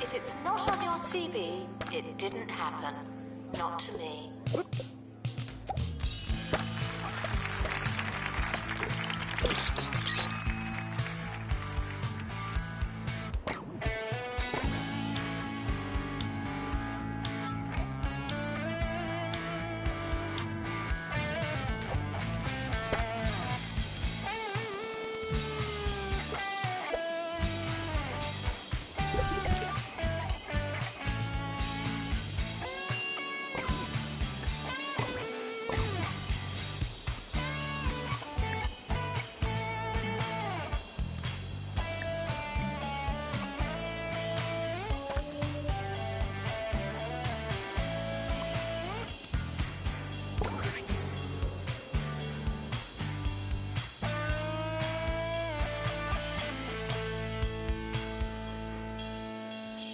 If it's not on your CV, it didn't happen. Not to me.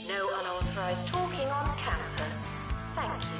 No unauthorized talking on campus. Thank you.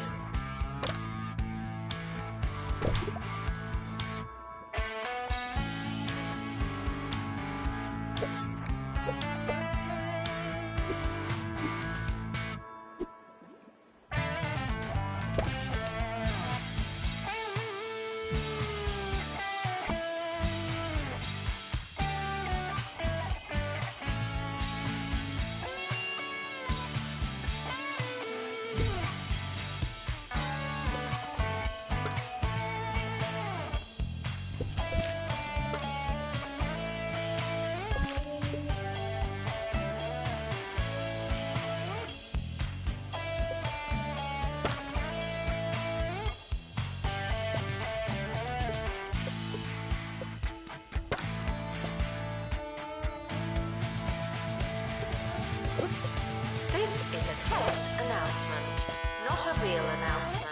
This is a test announcement, not a real announcement.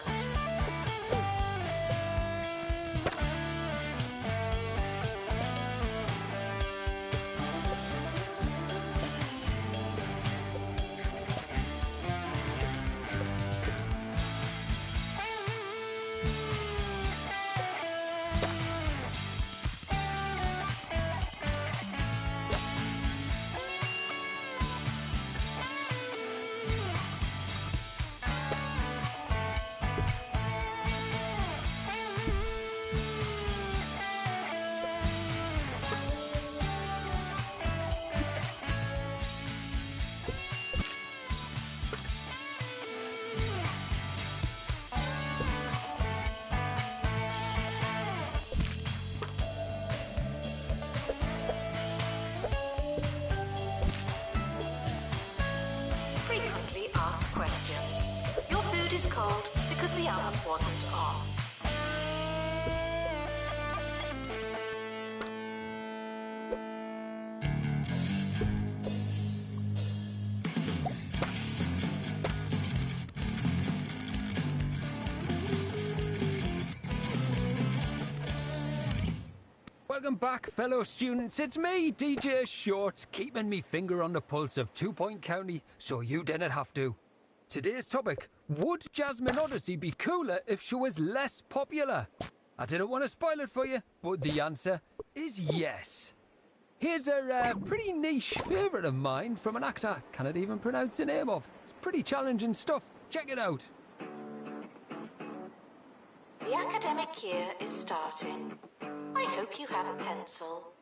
Frequently asked questions. Your food is cold because the oven wasn't on. Welcome back, fellow students. It's me, DJ Shorts, keeping me finger on the pulse of 2 Point County so you didn't have to. Today's topic, would Jasmine Odyssey be cooler if she was less popular? I didn't want to spoil it for you, but the answer is yes. Here's a pretty niche favourite of mine from an actor I cannot even pronounce the name of. It's pretty challenging stuff. Check it out. The academic year is starting. I hope you have a pencil.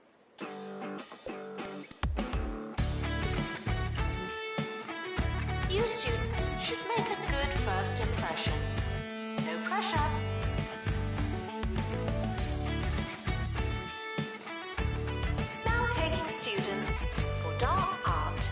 You students should make a good first impression. No pressure. Now taking students for dark art.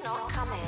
not come in.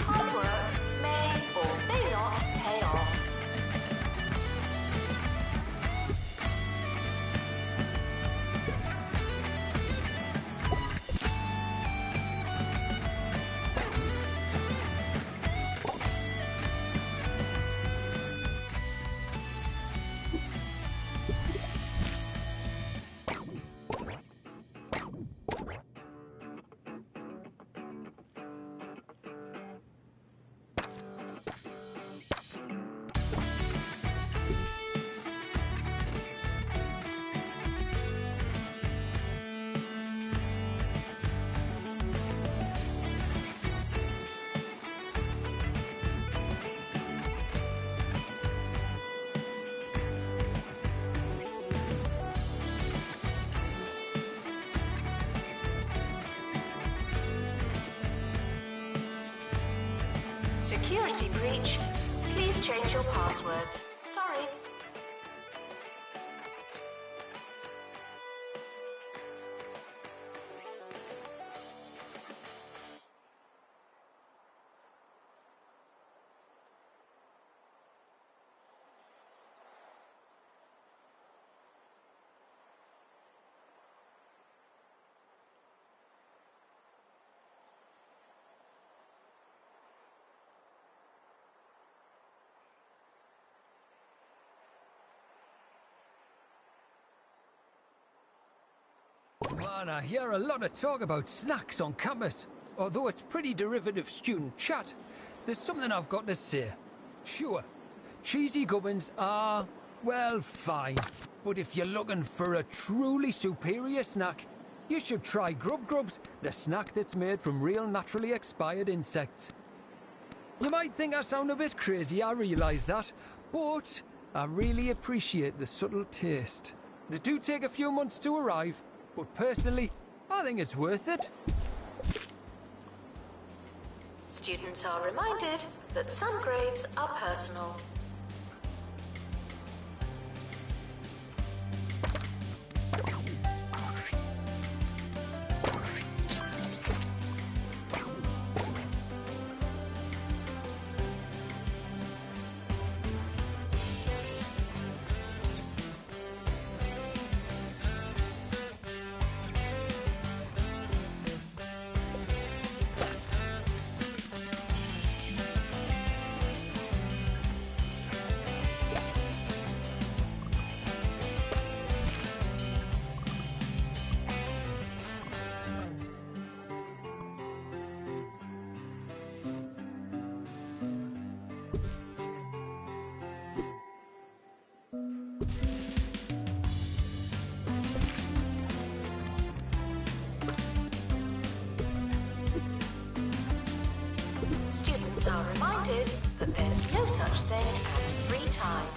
Hard work may or may not pay off. Security breach. Please change your passwords. Sorry. Man, I hear a lot of talk about snacks on campus. Although it's pretty derivative student chat, there's something I've got to say. Sure, cheesy gubbins are, well, fine. But if you're looking for a truly superior snack, you should try Grub Grubs, the snack that's made from real naturally expired insects. You might think I sound a bit crazy, I realise that, but I really appreciate the subtle taste. They do take a few months to arrive, but personally, I think it's worth it. Students are reminded that some grades are personal. Students are reminded that there's no such thing as free time.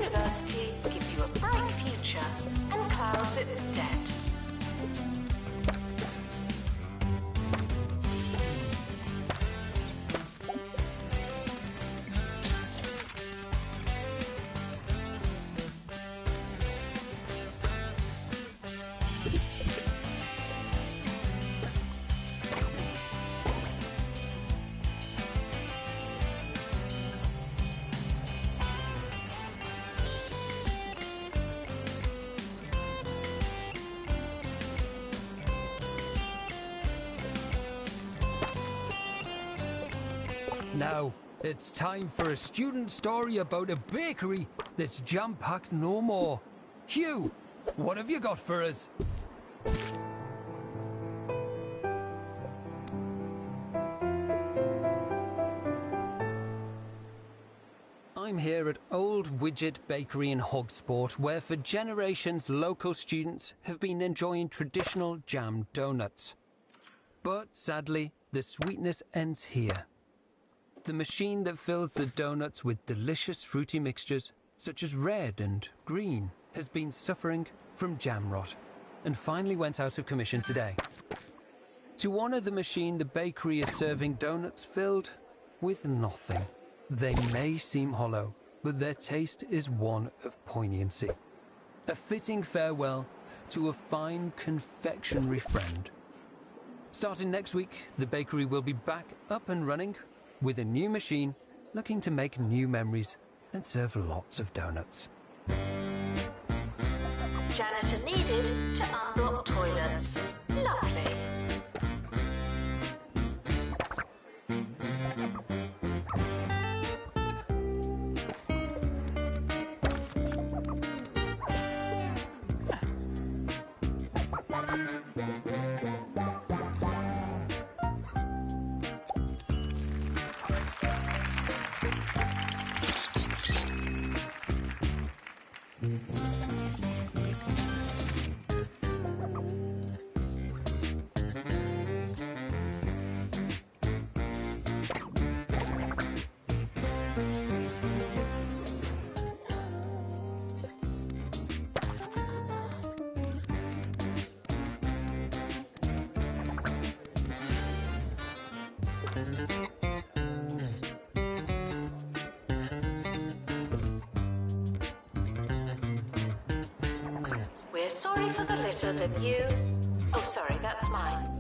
university gives you a bright future and clouds it with debt. Now, it's time for a student story about a bakery that's jam-packed no more. Hugh, what have you got for us? I'm here at Old Widget Bakery in Hogsport, where for generations local students have been enjoying traditional jam donuts. But sadly, the sweetness ends here. The machine that fills the donuts with delicious fruity mixtures, such as red and green, has been suffering from jam rot, and finally went out of commission today. To honour the machine, the bakery is serving donuts filled with nothing. They may seem hollow, but their taste is one of poignancy. A fitting farewell to a fine confectionery friend. Starting next week, the bakery will be back up and running with a new machine, looking to make new memories and serve lots of donuts. Janitor needed to unblock toilets. Lovely. We're sorry for the litter that you... Oh, sorry, that's mine.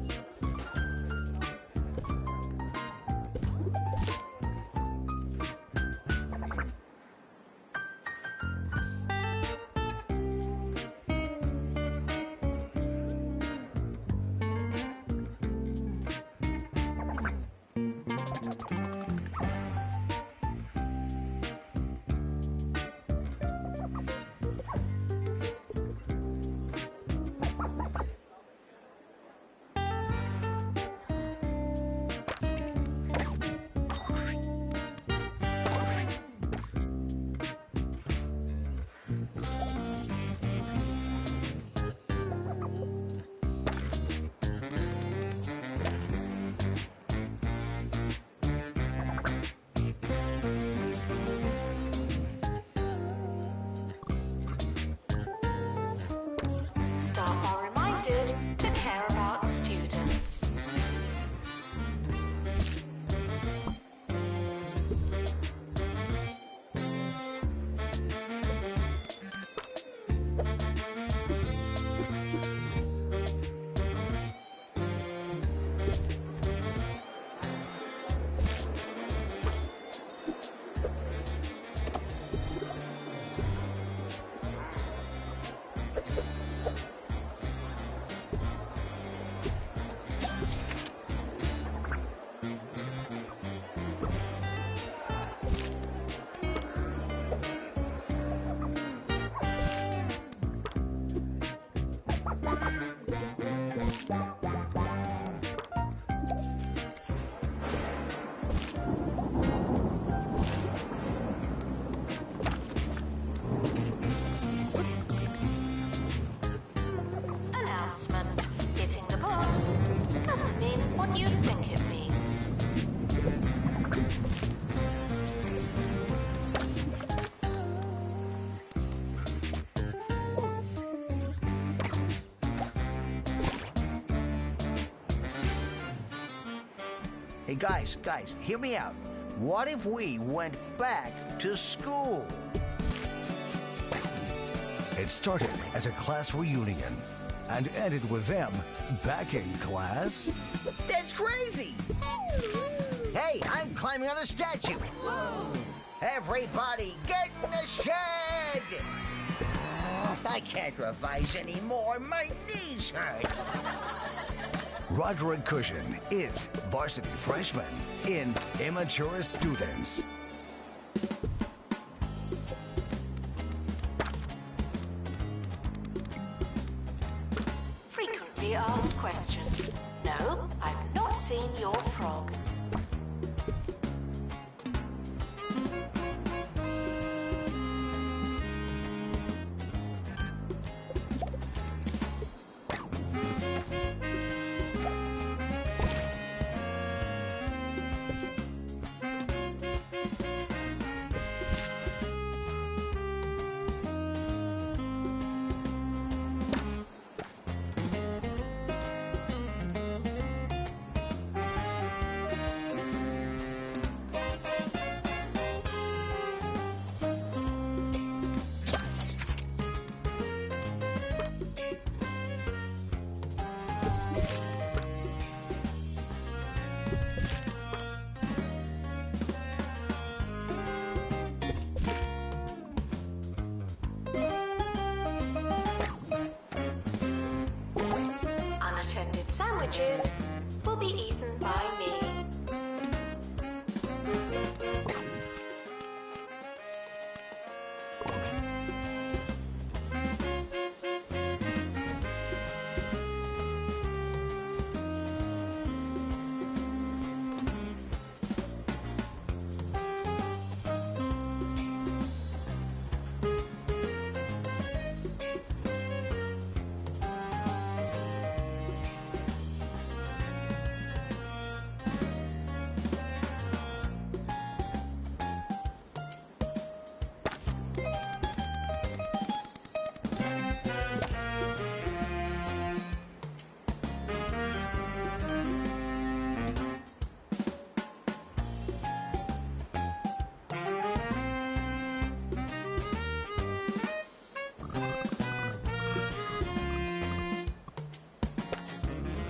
Staff are reminded to care about students. Hey, guys, hear me out. What if we went back to school? It started as a class reunion and ended with them back in class. That's crazy! Hey, I'm climbing on a statue. Everybody get in the shed! I can't revise anymore. My knees hurt. Roderick Cushion is varsity freshman in Immature Students. Frequently asked questions. No, I've not seen your frog. Unattended sandwiches will be eaten by me.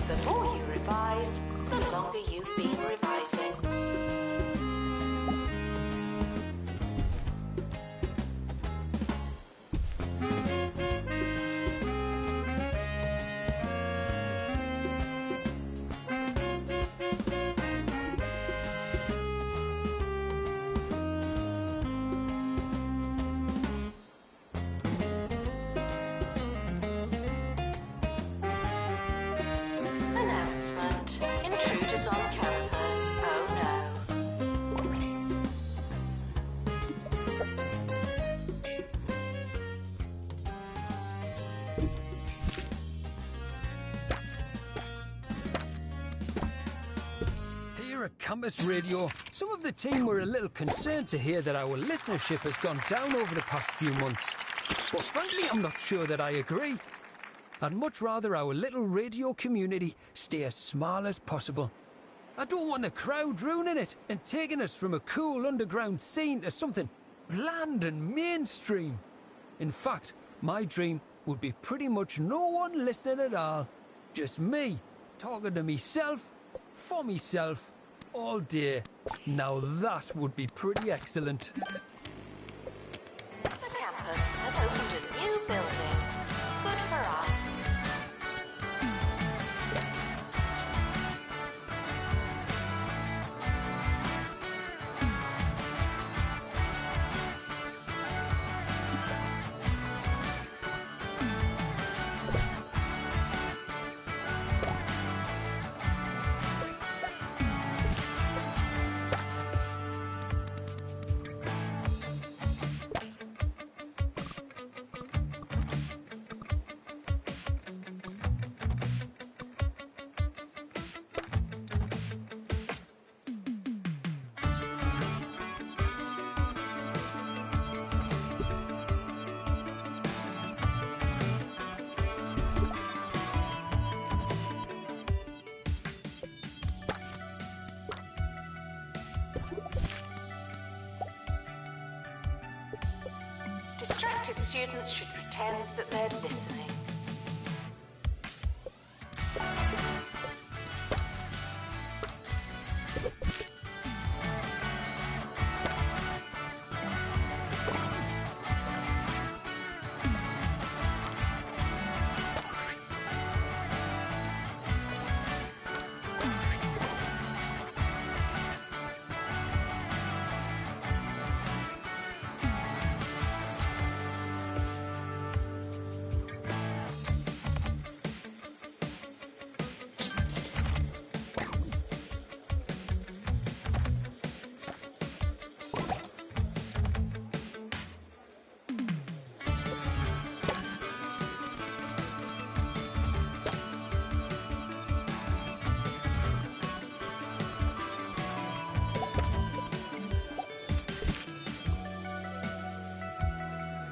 The more you revise, the longer you've been revising. Announcement. Intruders on campus. Oh no. Here at Campus Radio, some of the team were a little concerned to hear that our listenership has gone down over the past few months. But frankly, I'm not sure that I agree. I'd much rather our little radio community stay as small as possible. I don't want the crowd ruining it and taking us from a cool underground scene to something bland and mainstream. In fact, my dream would be pretty much no one listening at all. Just me, talking to myself, for myself, all day. Now that would be pretty excellent. The campus has opened a new building. Good for us. distracted students should pretend that they're listening.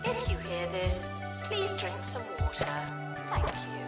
If you hear this, please drink some water. Thank you.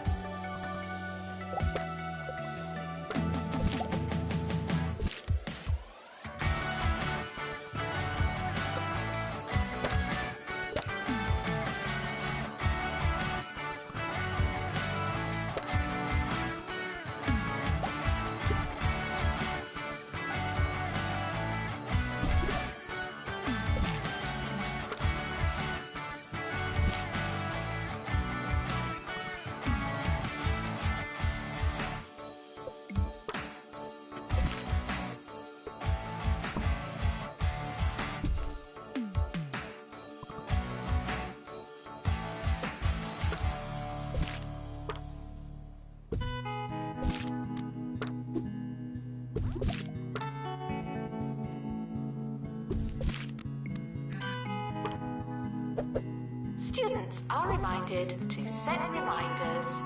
Students are reminded to set reminders.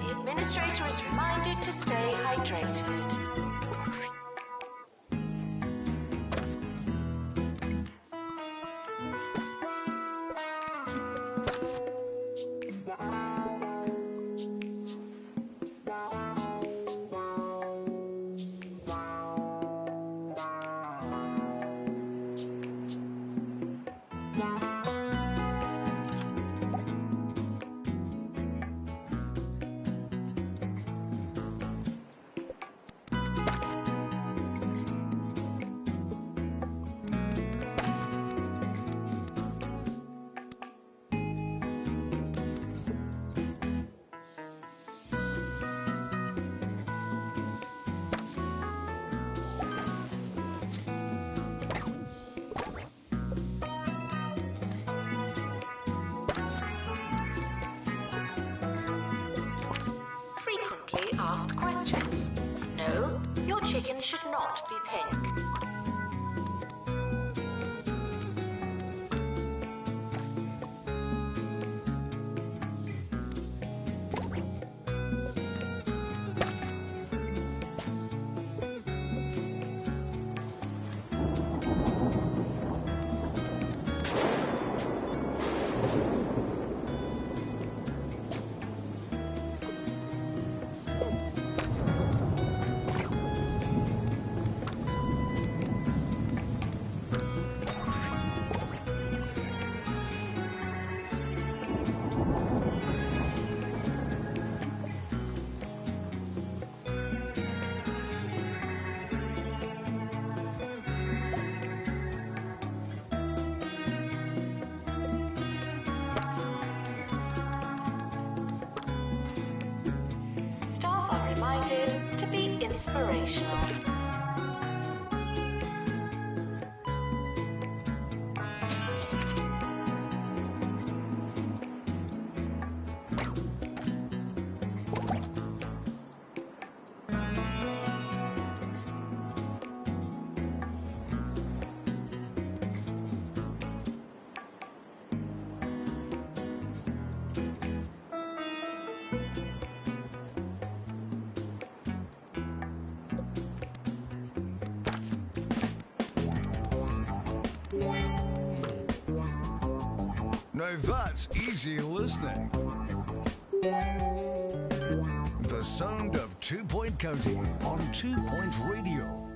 The administrator is reminded to stay hydrated. Frequently asked questions. No, your chicken should not be pink. inspirational. Now that's easy listening. The sound of 2 Point County on 2 Point Radio.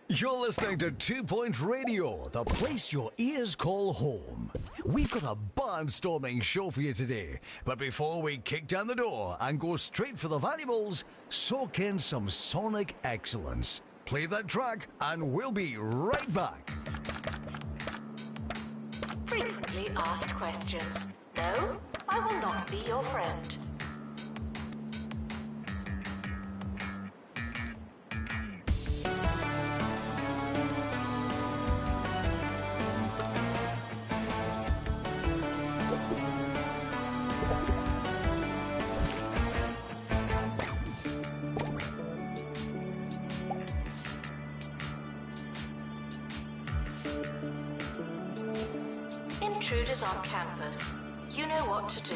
You're listening to 2 Point Radio, the place your ears call home. We've got a barnstorming show for you today, but before we kick down the door and go straight for the valuables, soak in some sonic excellence. Play that track and we'll be right back. Frequently asked questions. No, I will not be your friend. Intruders on campus. You know what to do.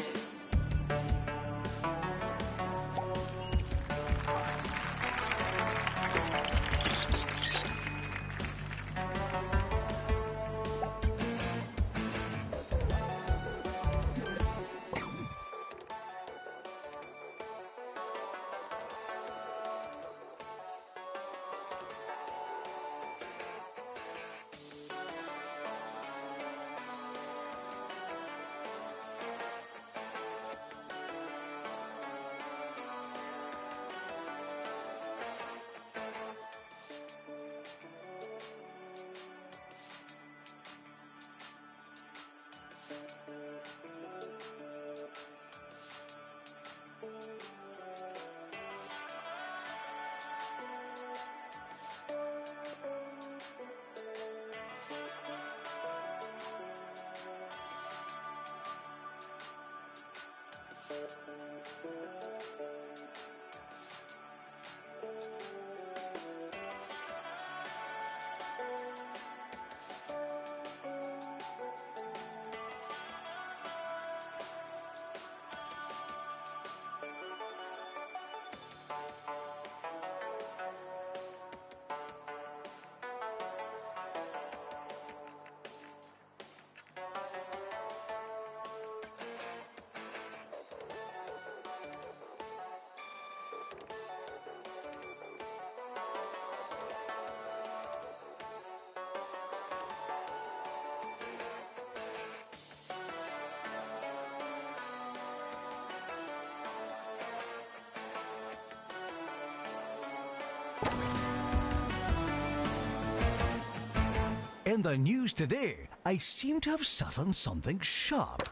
In the news today, I seem to have sat on something sharp.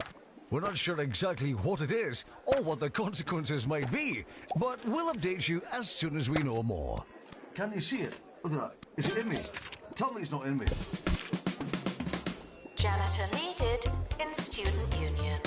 We're not sure exactly what it is or what the consequences might be, but we'll update you as soon as we know more. Can you see it? Look at that. Is it in me? Tell me it's not in me. Janitor needed in student union.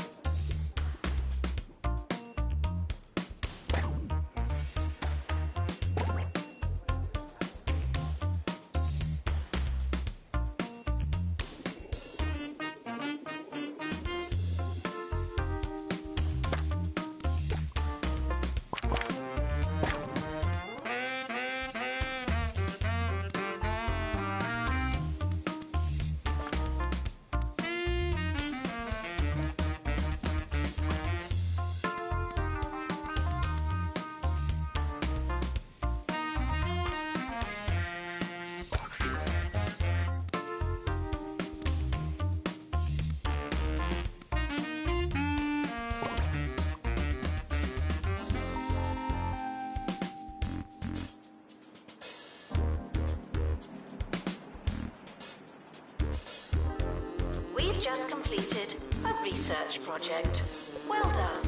We've just completed a research project. Well done.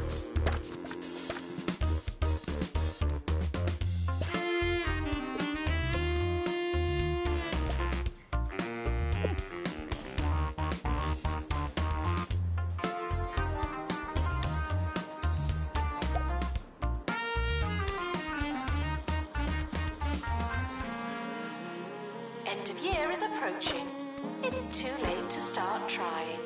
end of year is approaching. It's too late to start trying.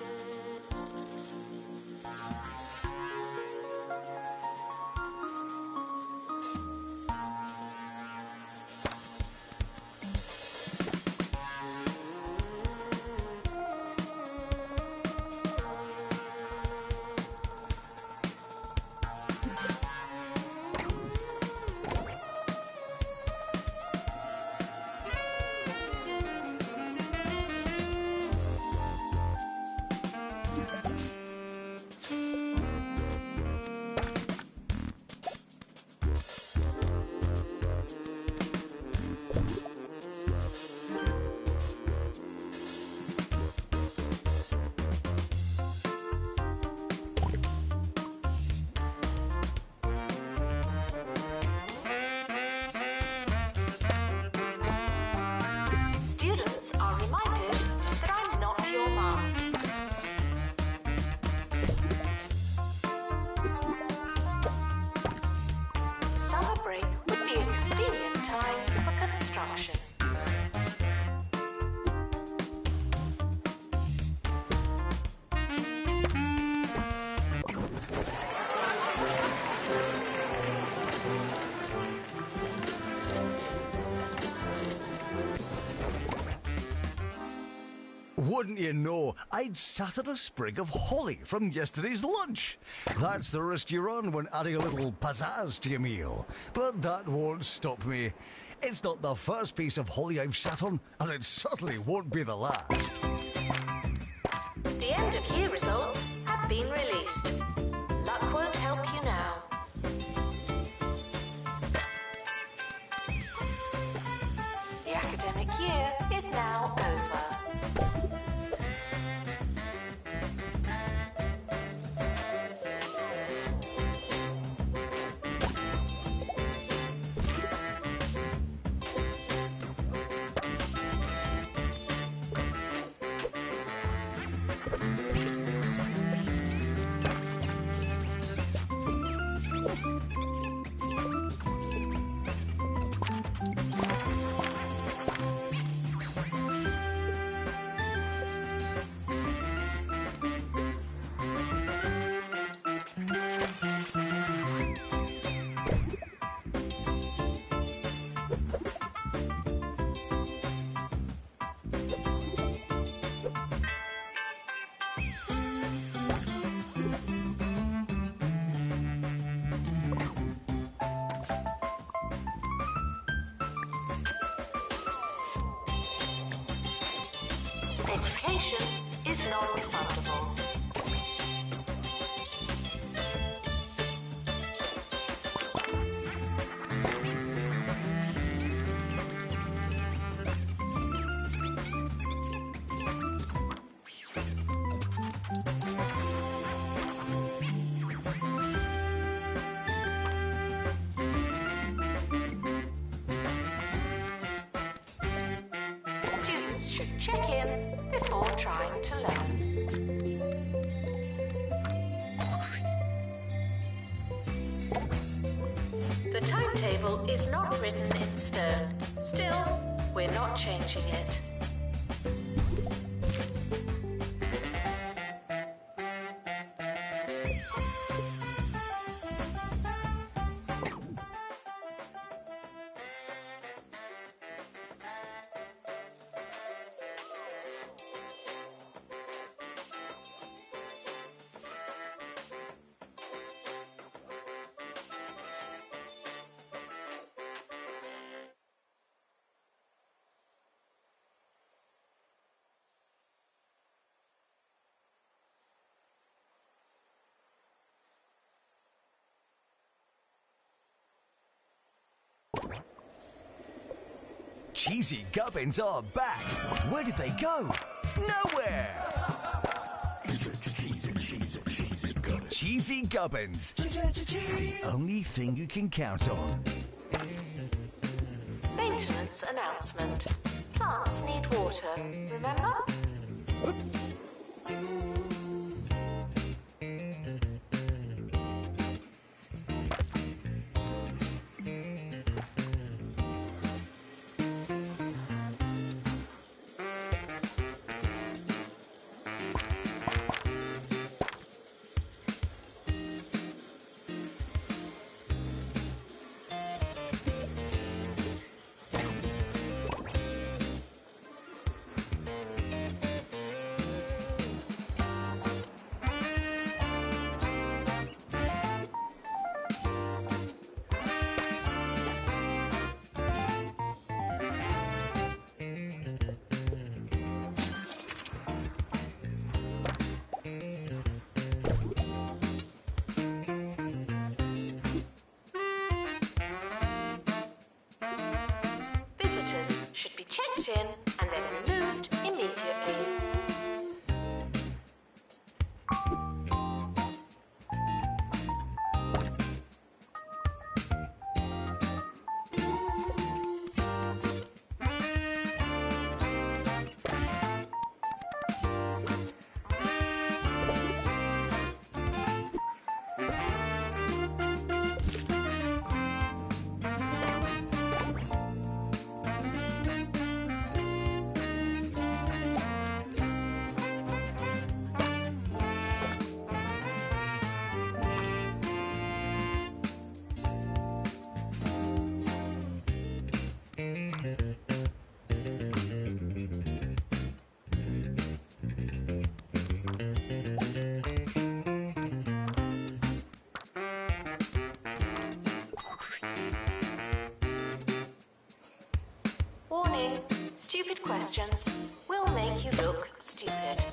Students are reminded that I'm not your mum. The summer break would be a convenient time for construction. Wouldn't you know, I'd sat on a sprig of holly from yesterday's lunch. That's the risk you run when adding a little pizzazz to your meal. But that won't stop me. It's not the first piece of holly I've sat on, and it certainly won't be the last. The end of year results have been released. Luck won't help you now. The academic year is now over. Education is non-refundable. Students should check in before trying to learn. The timetable is not written in stone. Still, we're not changing it. Cheesy Gubbins are back. Where did they go? Nowhere! Cheesy Gubbins. The only thing you can count on. Maintenance announcement. Plants need water, remember? meters should be checked in and then removed immediately. Warning, stupid questions will make you look stupid.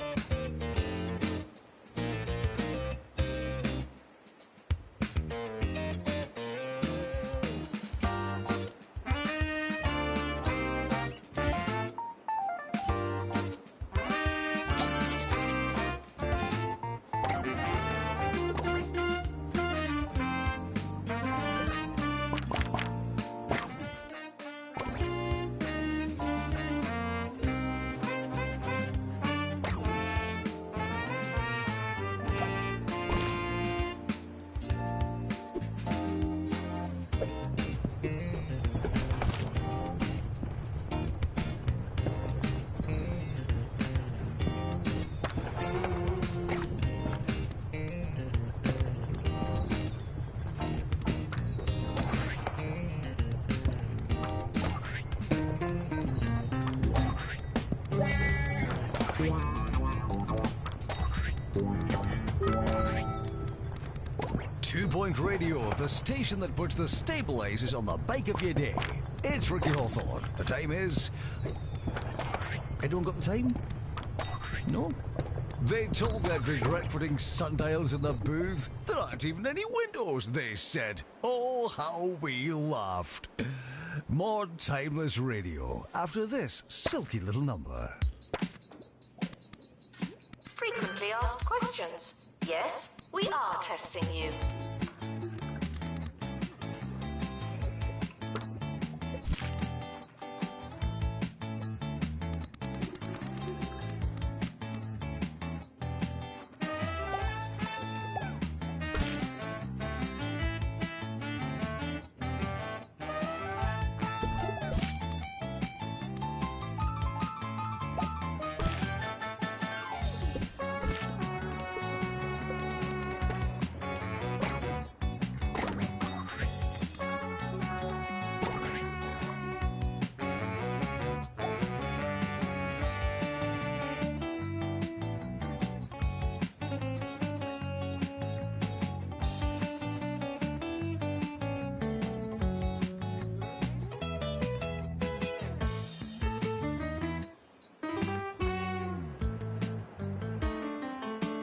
Two-Point Radio, the station that puts the stabilizers on the bike of your day. It's Ricky Hawthorne. The time is... Anyone got the time? No? They told me I'd regret putting sundials in the booth. There aren't even any windows, they said. Oh, how we laughed. More timeless radio after this silky little number. Frequently asked questions. Yes, we are testing you.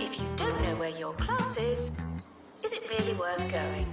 If you don't know where your class is it really worth going?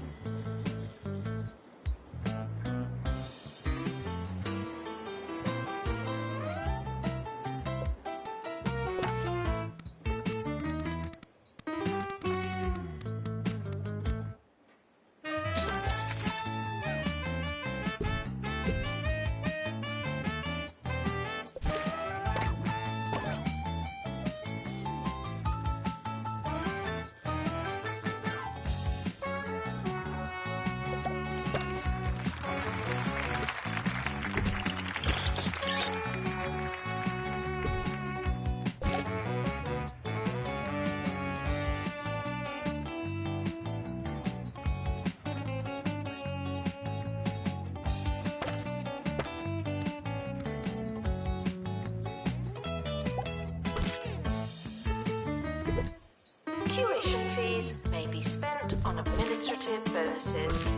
Tuition fees may be spent on administrative bonuses.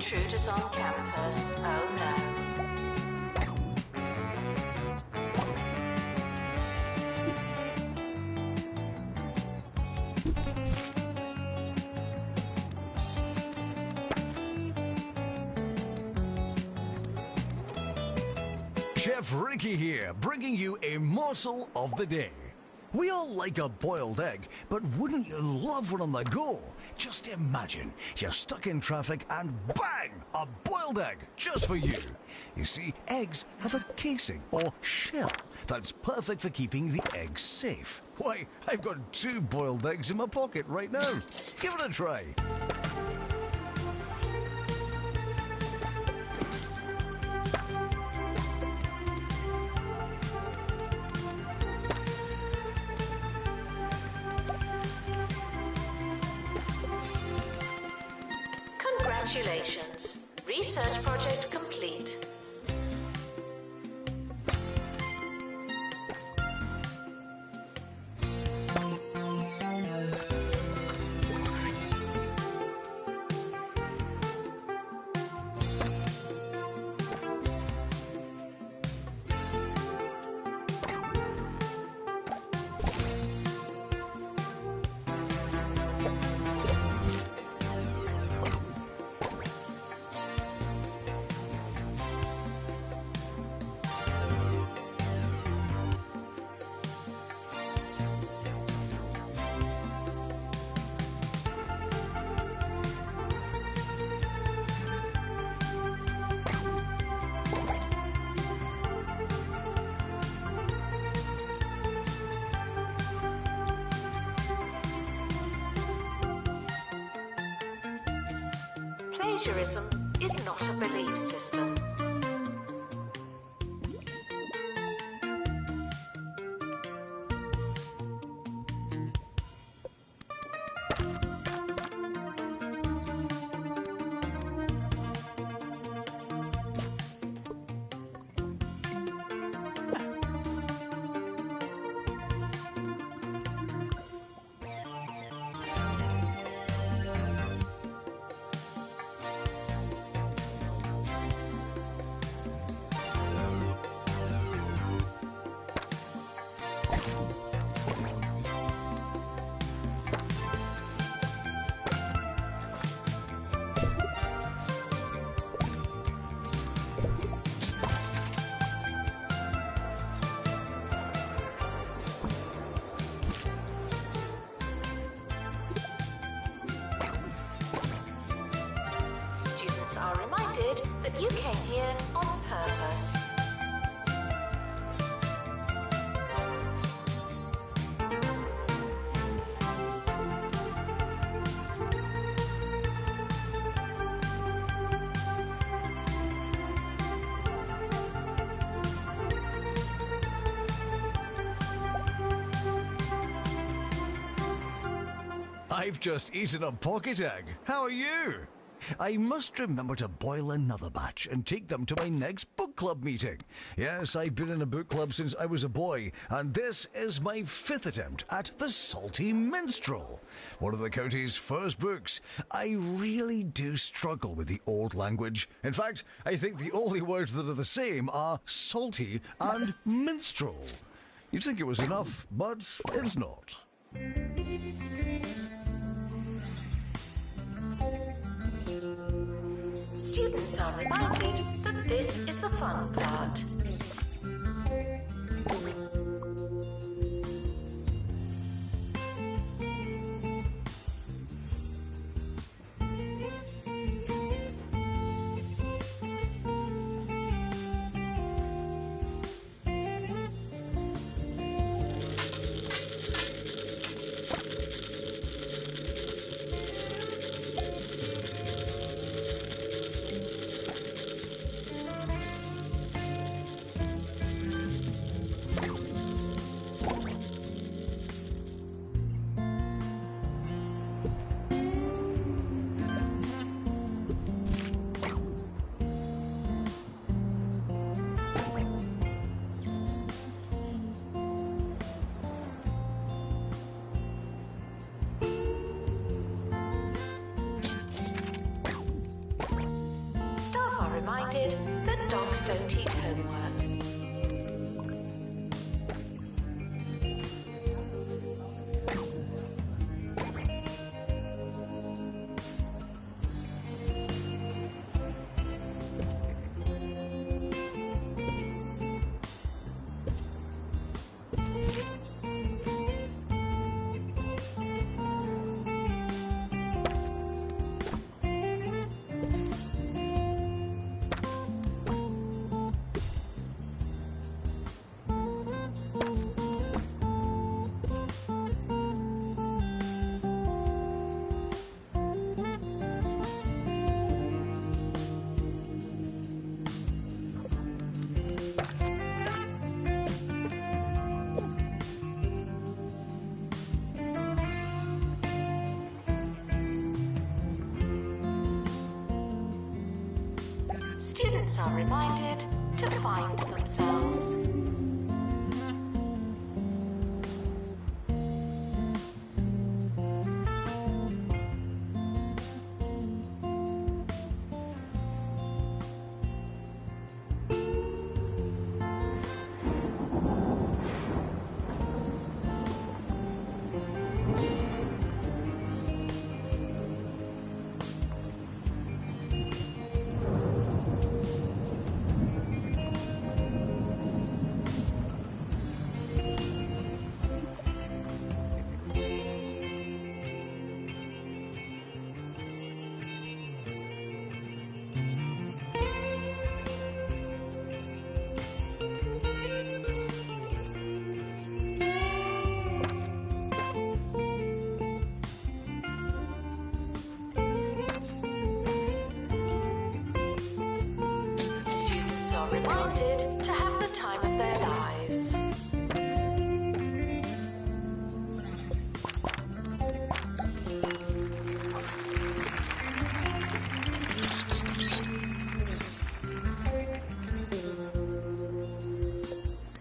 intruders on campus. Oh no. Chef Ricky here, bringing you a morsel of the day. We all like a boiled egg, but wouldn't you love one on the go? Just imagine, you're stuck in traffic and bang! A boiled egg, just for you. You see, eggs have a casing, or shell, that's perfect for keeping the eggs safe. Why, I've got 2 boiled eggs in my pocket right now. Give it a try. Congratulations. Research project complete. Plagiarism is not a belief system. Students are reminded that you came here on purpose. I've just eaten a pocket egg. How are you? I must remember to boil another batch and take them to my next book club meeting. Yes, I've been in a book club since I was a boy, and this is my 5th attempt at The Salty Minstrel, one of the county's first books. I really do struggle with the old language. In fact, I think the only words that are the same are salty and minstrel. You'd think it was enough, but it's not. Students are reminded that this is the fun part. reminded that dogs don't eat homework. Students are reminded to find themselves. Students are reminded to have the time of their lives.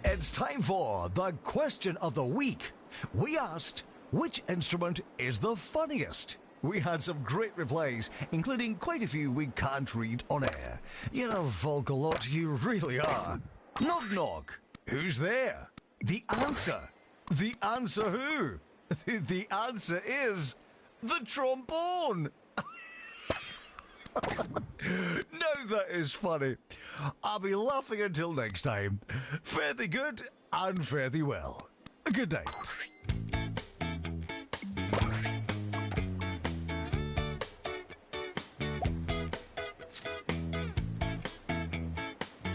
It's time for the question of the week. We asked, which instrument is the funniest? We had some great replies, including quite a few we can't read on air. You're a Volkolot, you really are. Knock knock. Who's there? The answer. The answer who? The answer is the trombone. Now that is funny. I'll be laughing until next time. Fare thee good and fare thee well. Good night.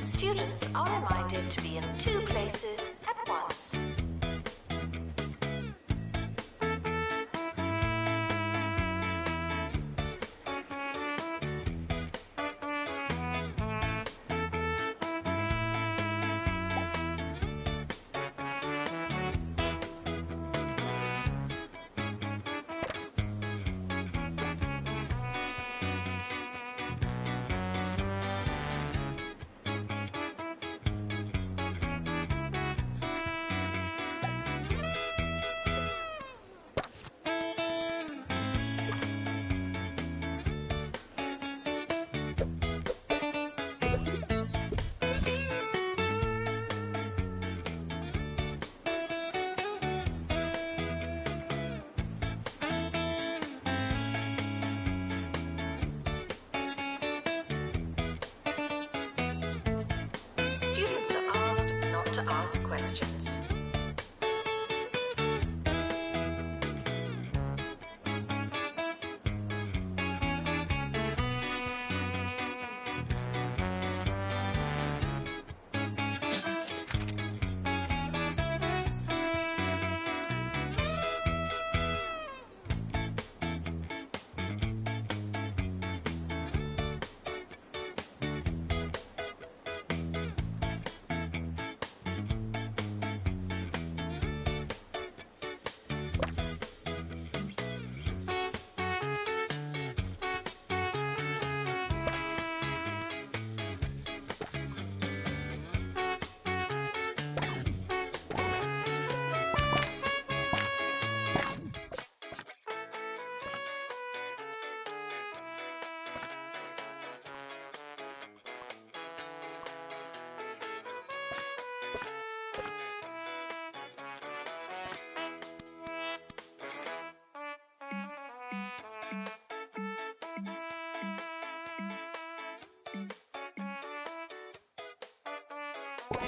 Students are reminded to be in 2 places at once. Students are asked not to ask questions.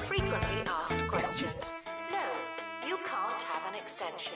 Frequently asked questions. No, you can't have an extension.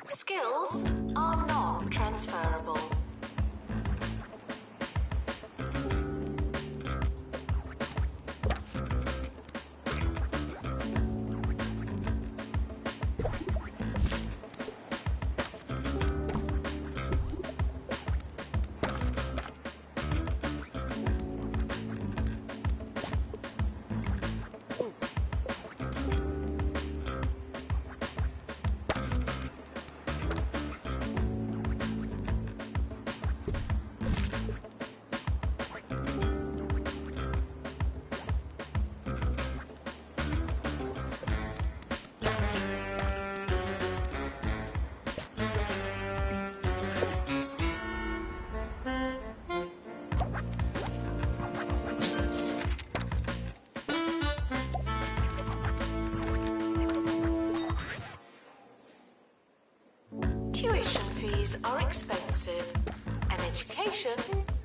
Skills are non-transferable. Tuition fees are expensive, and education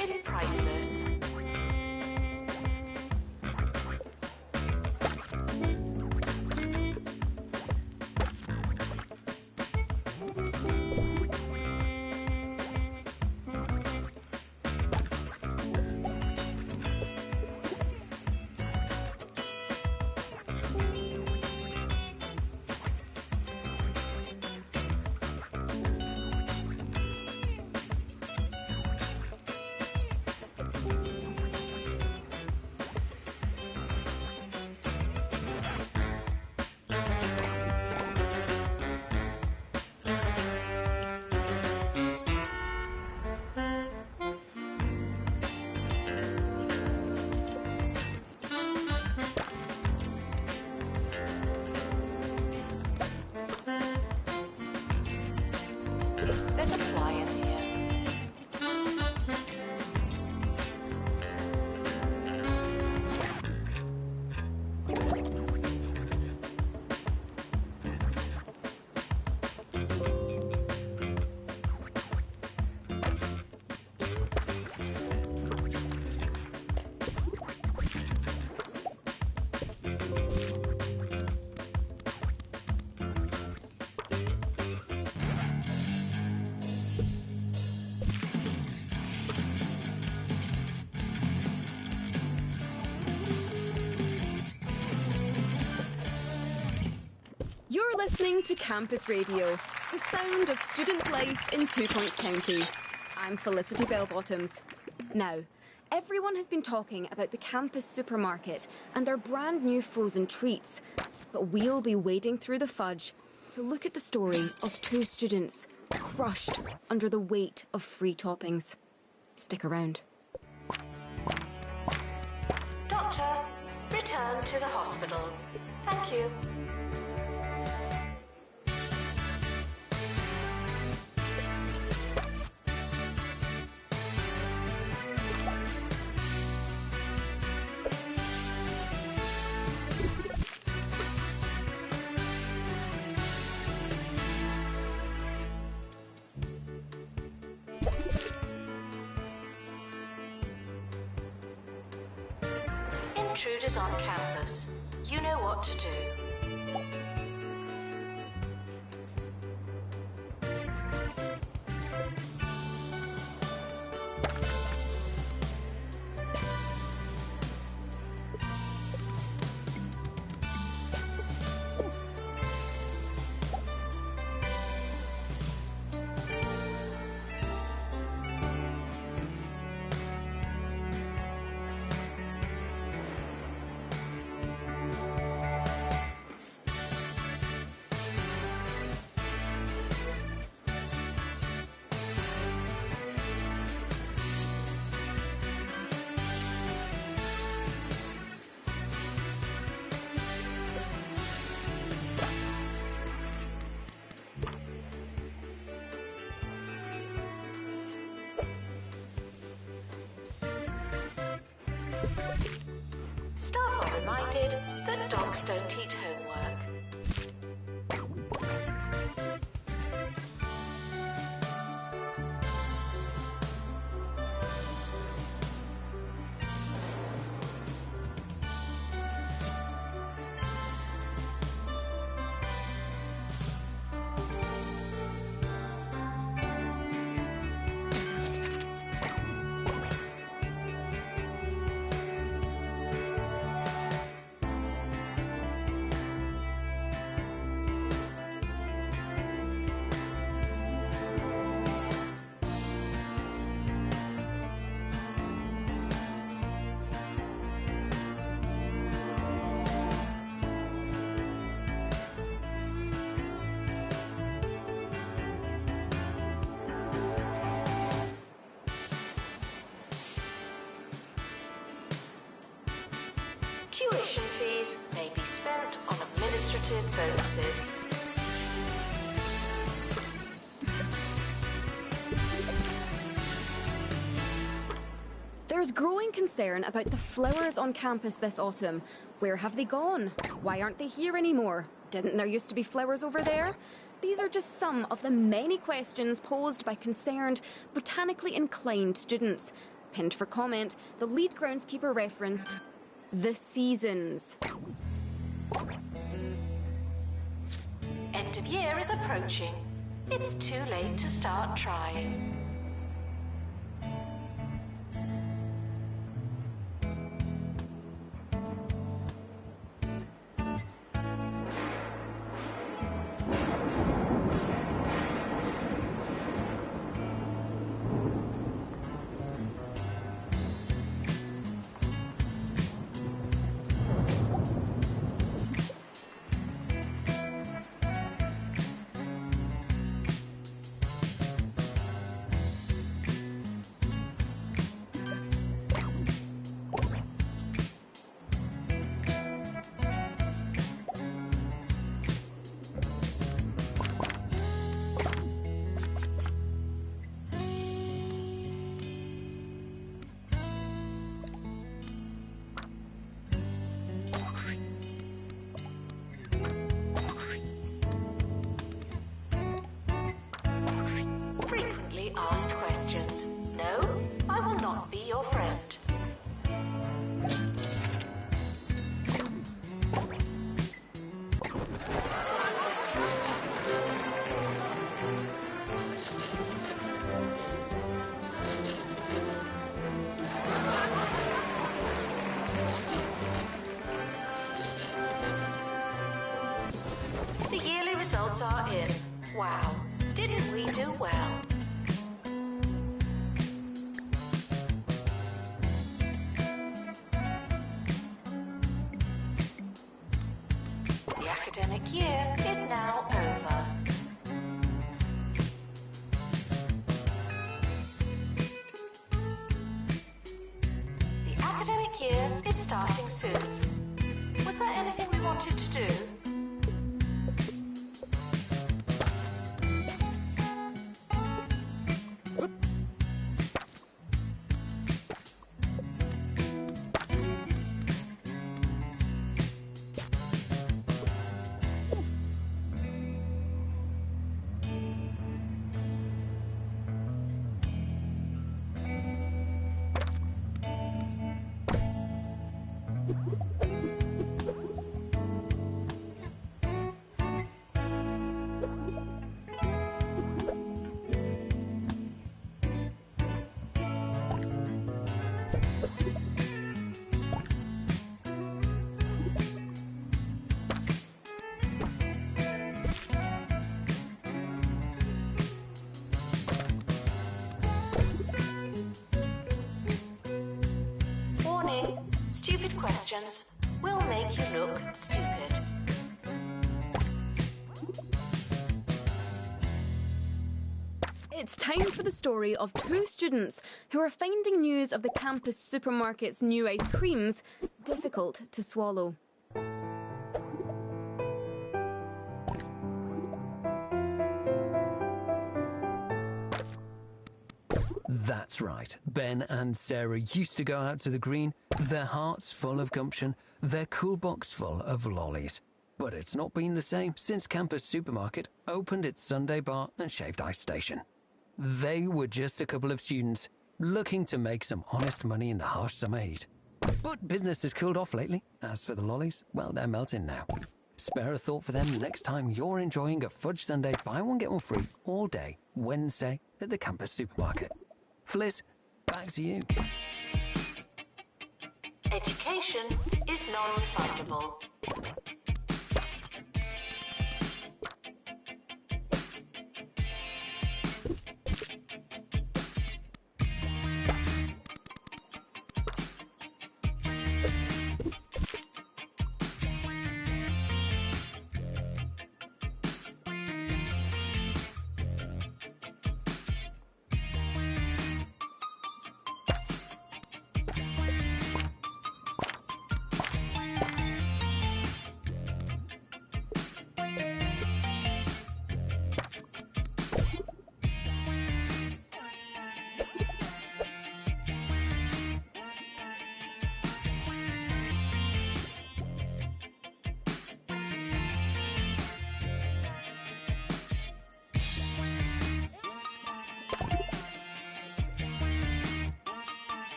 is priceless. There's a fly in here. You're listening to Campus Radio, the sound of student life in 2 Point County. I'm Felicity Bellbottoms. Now, everyone has been talking about the campus supermarket and their brand new frozen treats, but we'll be wading through the fudge to look at the story of 2 students crushed under the weight of free toppings. Stick around. Doctor, return to the hospital. Thank you. Intruders on campus. You know what to do. decided that dogs don't eat homework. Tuition fees may be spent on administrative bonuses. There's growing concern about the flowers on campus this autumn. Where have they gone? Why aren't they here anymore? Didn't there used to be flowers over there? These are just some of the many questions posed by concerned, botanically inclined students. Pinned for comment, the lead groundskeeper referenced the seasons. End of year is approaching. It's too late to start trying. Frequently asked questions. No, I will not be your friend. The yearly results are in. Wow, didn't we do well? The academic year is now over. The academic year is starting soon. Was there anything we wanted to do? Warning, stupid questions will make you look stupid. It's time for the story of two students who are finding news of the campus supermarket's new ice creams difficult to swallow. That's right. Ben and Sarah used to go out to the green, their hearts full of gumption, their cool box full of lollies. But it's not been the same since Campus Supermarket opened its Sunday bar and shaved ice station. They were just a couple of students looking to make some honest money in the harsh summer heat. But business has cooled off lately. As for the lollies, well, they're melting now. Spare a thought for them next time you're enjoying a fudge sundae buy one get one free all day Wednesday at the Campus Supermarket. Fliss, back to you. Education is non-refundable.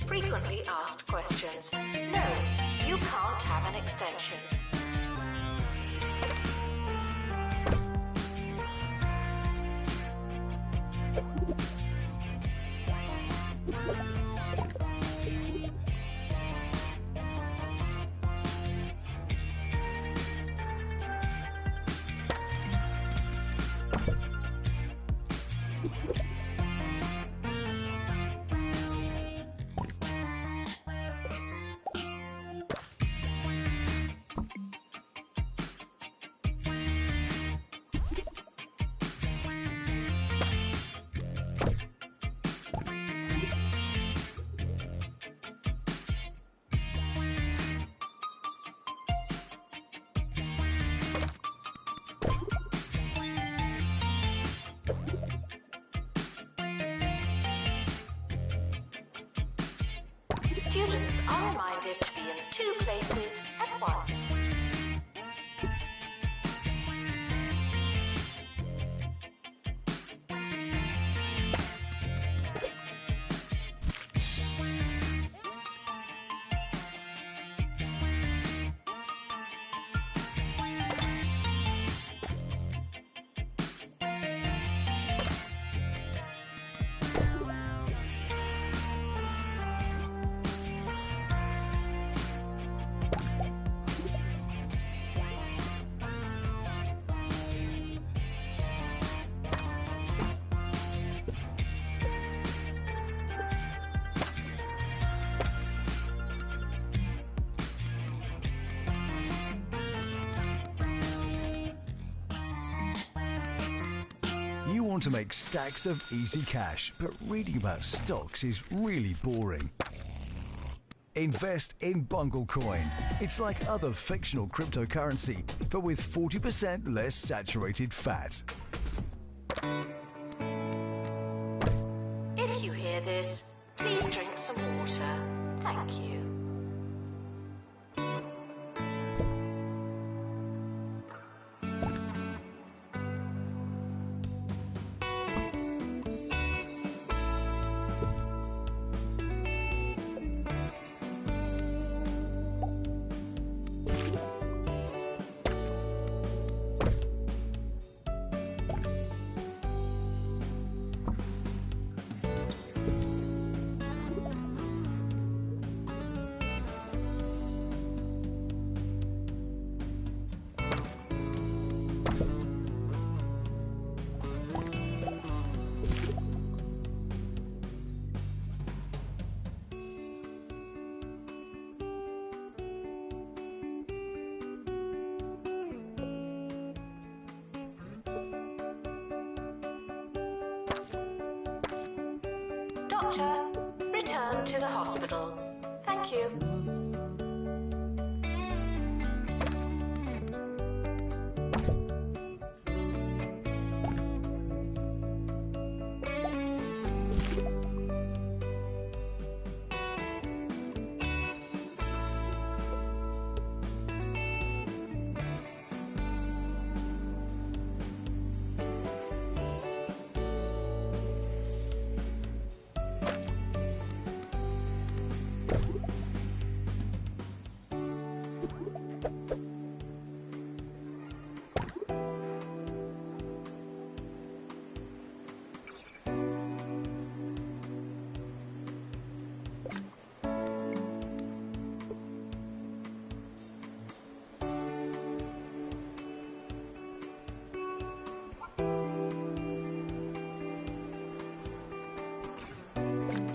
Frequently asked questions. No, you can't have an extension. Students are reminded to be in 2 places at once. You want to make stacks of easy cash, but reading about stocks is really boring. Invest in Bunglecoin. It's like other fictional cryptocurrency, but with 40% less saturated fat. If you hear this, please drink some water. Thank you. Doctor, return to the hospital. Thank you.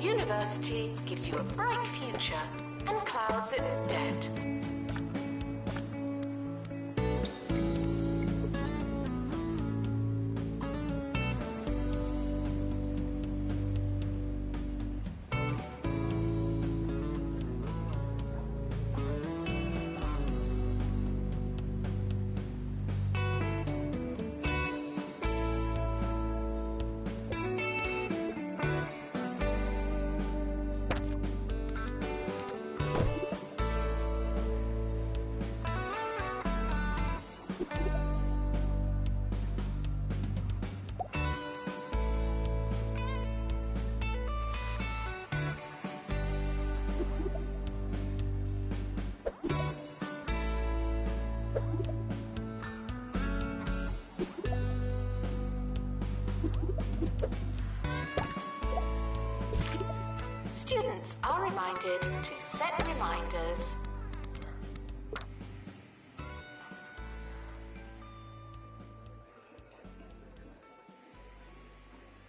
University gives you a bright future and clouds it with debt. Students are reminded to set reminders.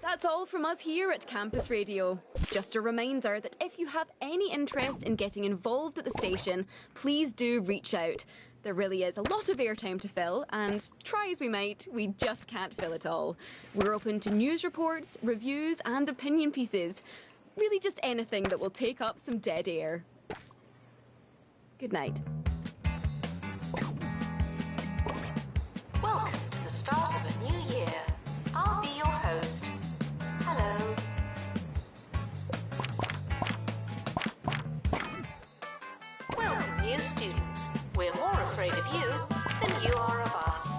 That's all from us here at Campus Radio. Just a reminder that if you have any interest in getting involved at the station, please do reach out. There really is a lot of airtime to fill, and try as we might, we just can't fill it all. We're open to news reports, reviews, and opinion pieces. Really just anything that will take up some dead air. Good night. Welcome to the start of a new year. I'll be your host. Hello. Welcome, new students. We're more afraid of you than you are of us.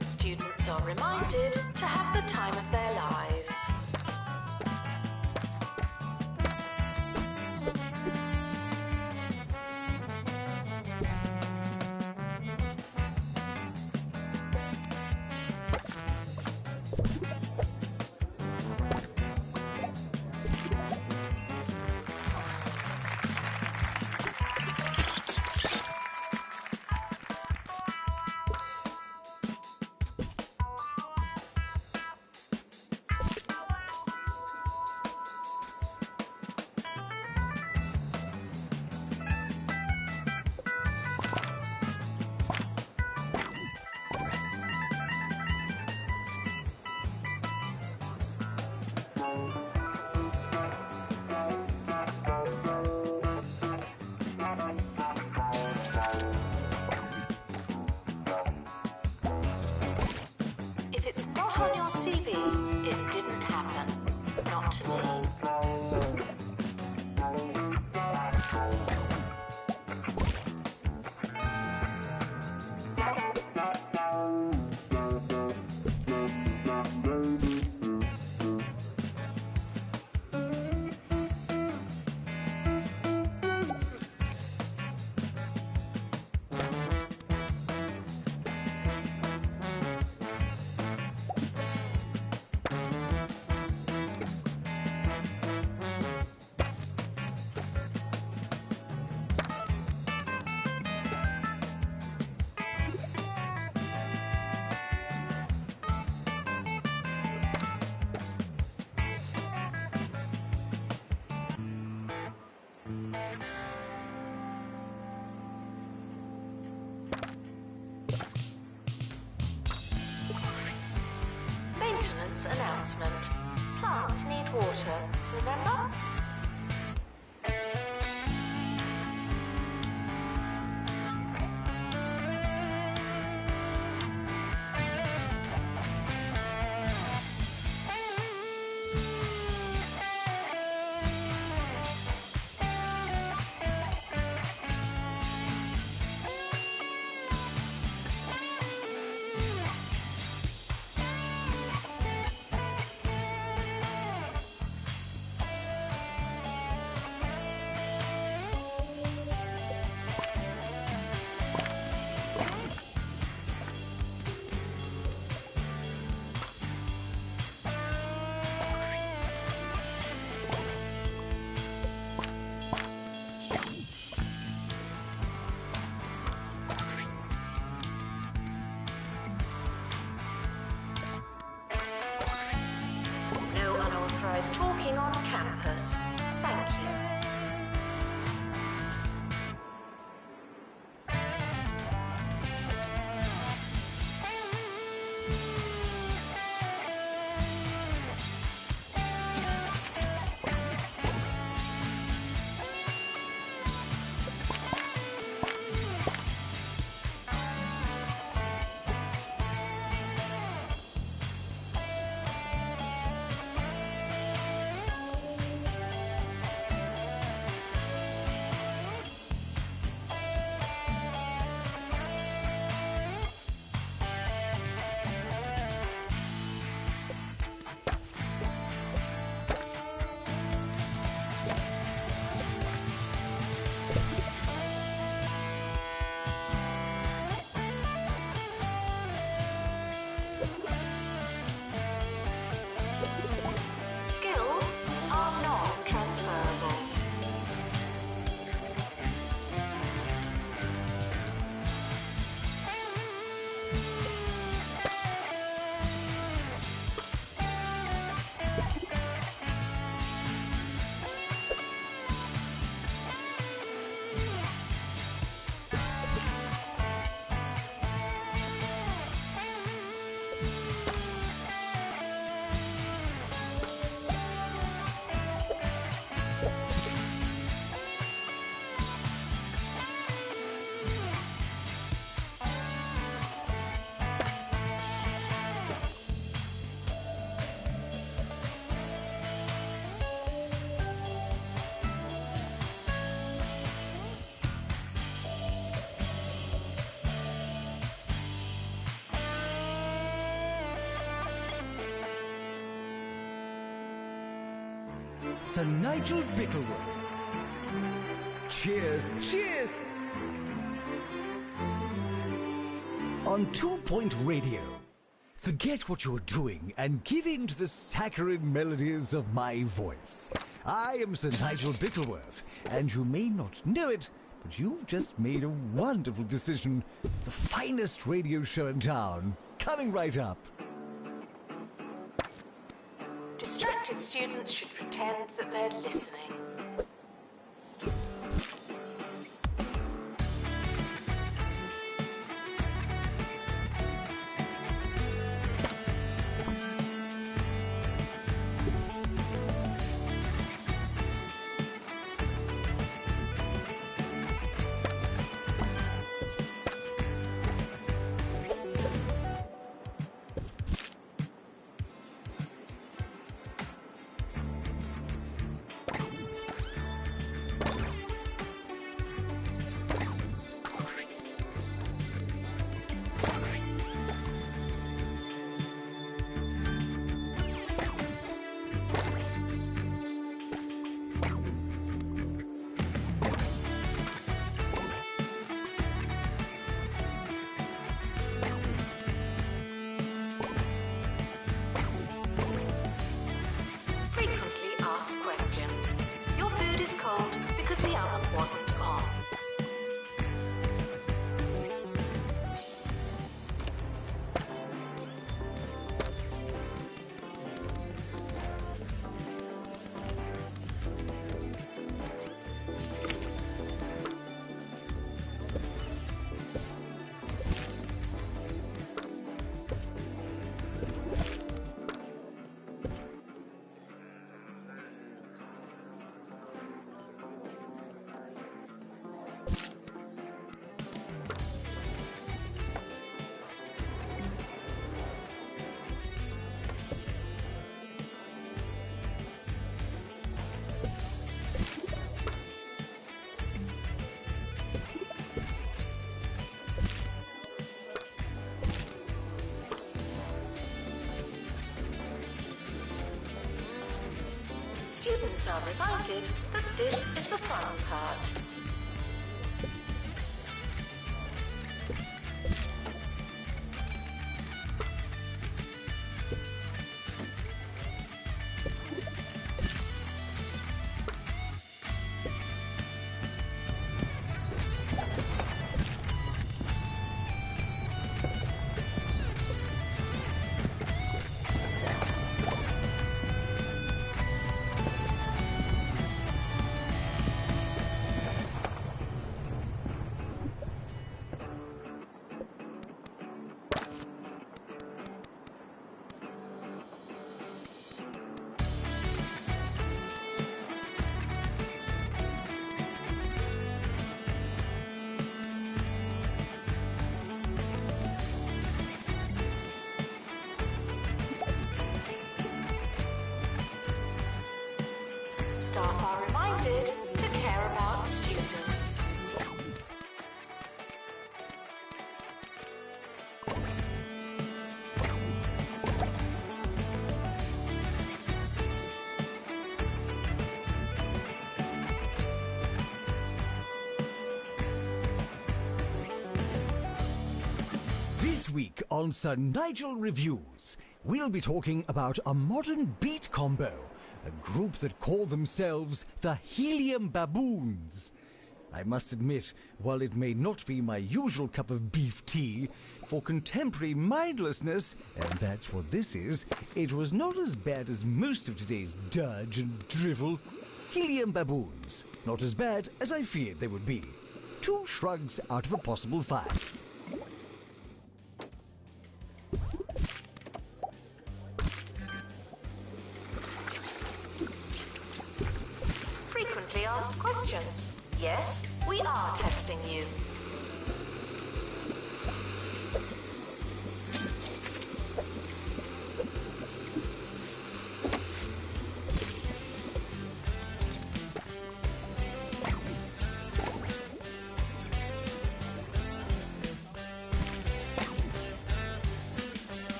Students are reminded to have the time of their lives. If it's not on your CV, it didn't happen. Not to me. Maintenance announcement. Plants need water, remember? authorised talking on campus. Thank you. Skills are non-transferable. Sir Nigel Bickleworth. Cheers, cheers! On 2 Point Radio, forget what you're doing and give in to the saccharine melodies of my voice. I am Sir Nigel Bickleworth, and you may not know it, but you've just made a wonderful decision. The finest radio show in town, coming right up. Distracted students should pretend that they're listening. Questions. Your food is cold because the oven wasn't on. Students are reminded that this is the fun part. Staff are reminded to care about students. This week on Sir Nigel Reviews, we'll be talking about a modern beat combo, a group that call themselves the Helium Baboons. I must admit, while it may not be my usual cup of beef tea, for contemporary mindlessness, and that's what this is, it was not as bad as most of today's dirge and drivel. Helium Baboons, not as bad as I feared they would be. 2 shrugs out of a possible 5. Frequently asked questions. Yes, we are testing you.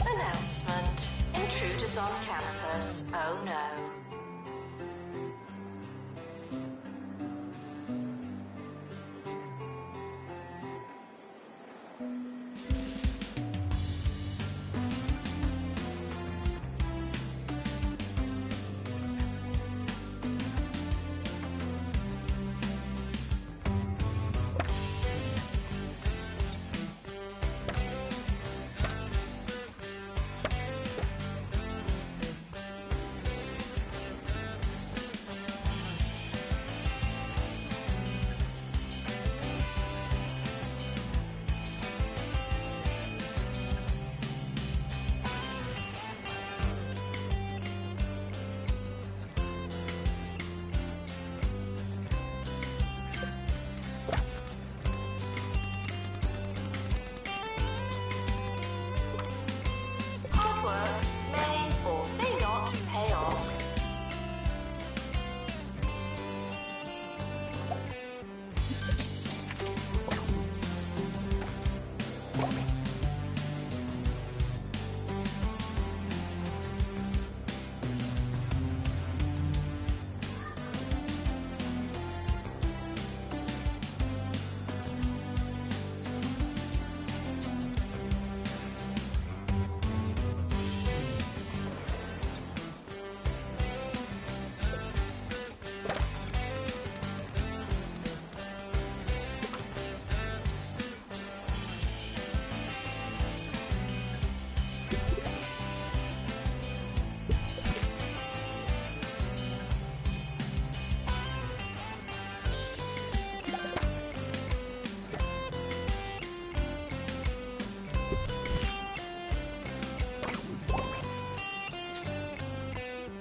Announcement. Intruders on campus. Oh no. Hard work may or may not pay off.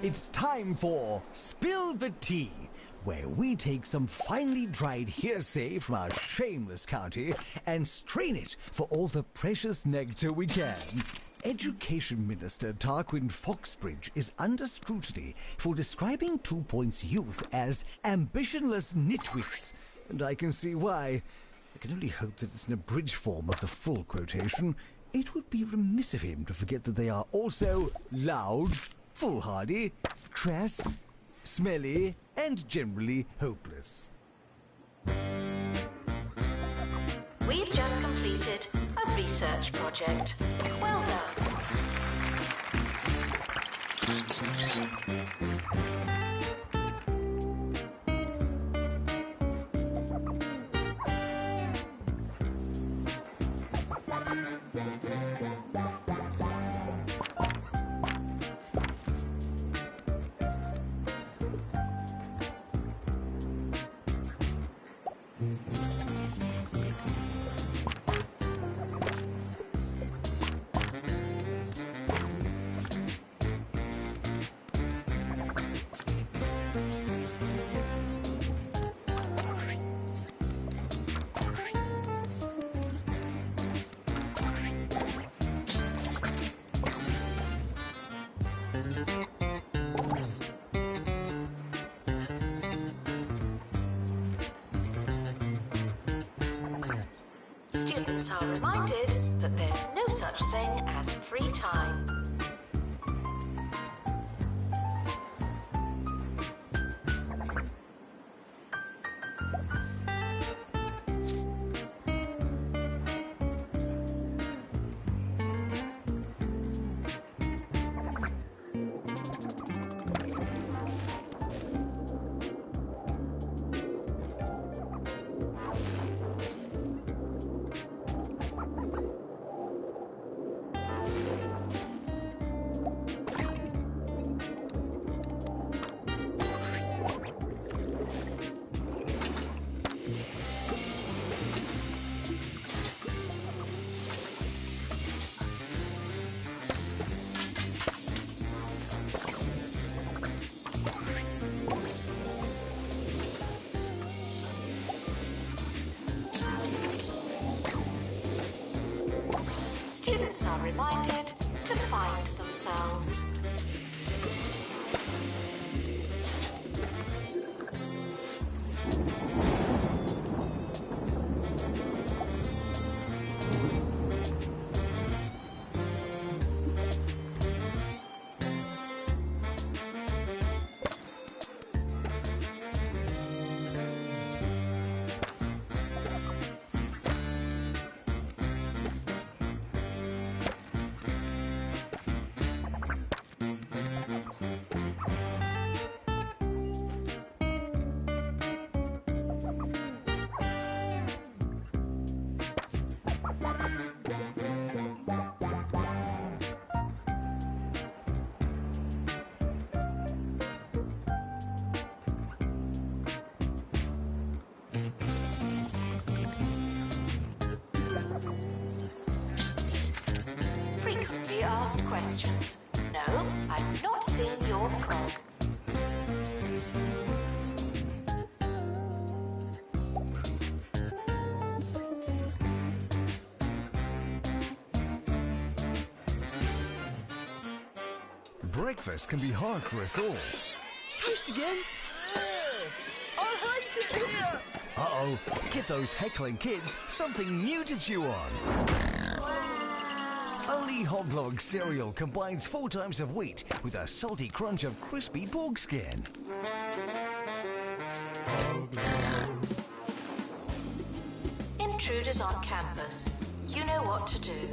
It's time for Spill the Tea, where we take some finely dried hearsay from our shameless county and strain it for all the precious nectar we can. Education Minister Tarquin Foxbridge is under scrutiny for describing 2 Point's youth as ambitionless nitwits, and I can see why. I can only hope that it's an abridged form of the full quotation. It would be remiss of him to forget that they are also loud, foolhardy, crass, smelly, and generally hopeless. We've just completed a research project. Well done. Students are reminded that there's no such thing as free time. Students are reminded to find themselves. Frequently asked questions. No, I've not seen your frog. Breakfast can be hard for us all. Toast again? I hate it here! Uh-oh, give those heckling kids something new to chew on. Only Hoglog cereal combines 4 times of wheat with a salty crunch of crispy pork skin. Intruders on campus. You know what to do.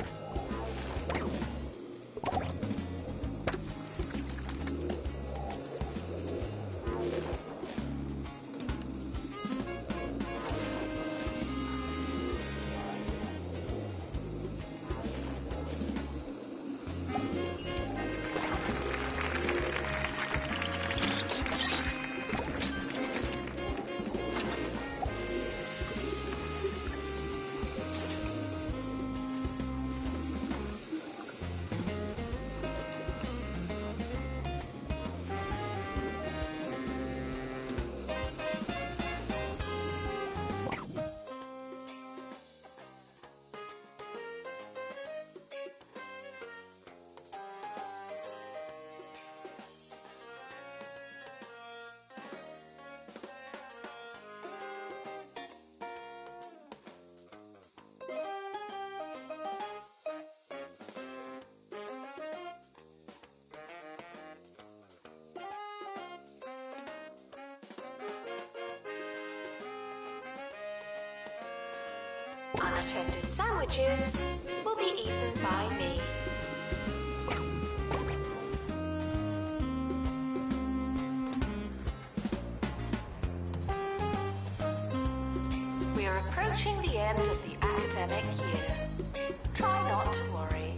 Unattended sandwiches will be eaten by me. We are approaching the end of the academic year. Try not to worry.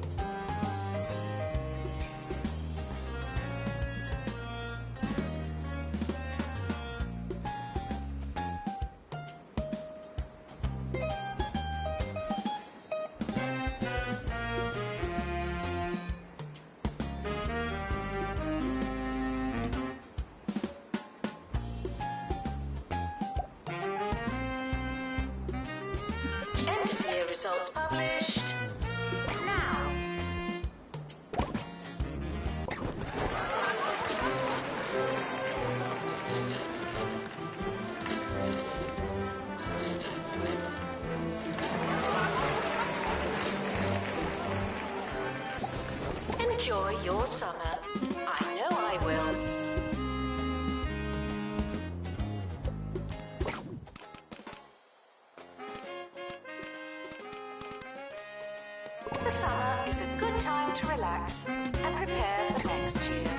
End of year results published. Now. enjoy your summer. I know I will. The summer is a good time to relax and prepare for next year.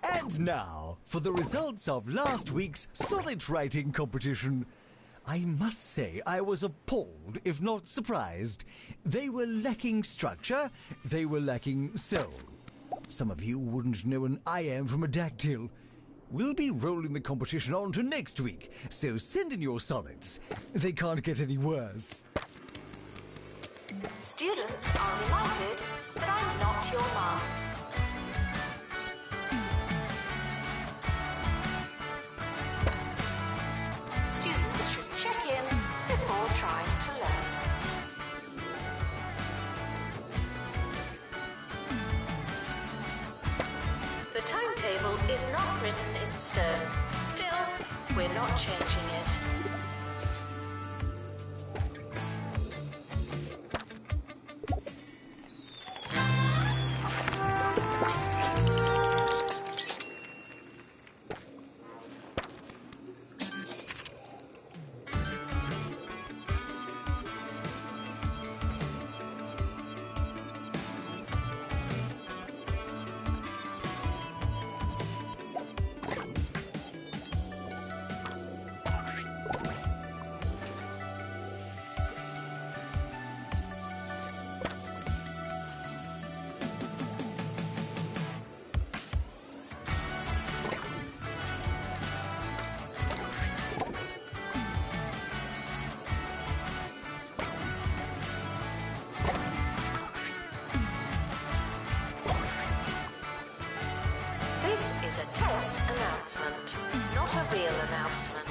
And now, for the results of last week's sonnet writing competition. I must say I was appalled, if not surprised. They were lacking structure, they were lacking soul. Some of you wouldn't know an I am from a dactyl. We'll be rolling the competition on to next week, so send in your sonnets. They can't get any worse. Students are reminded that I'm not your mum. Students should check in before trying to learn. The timetable is not written in stone. Still, we're not changing it. This is a test announcement, not a real announcement.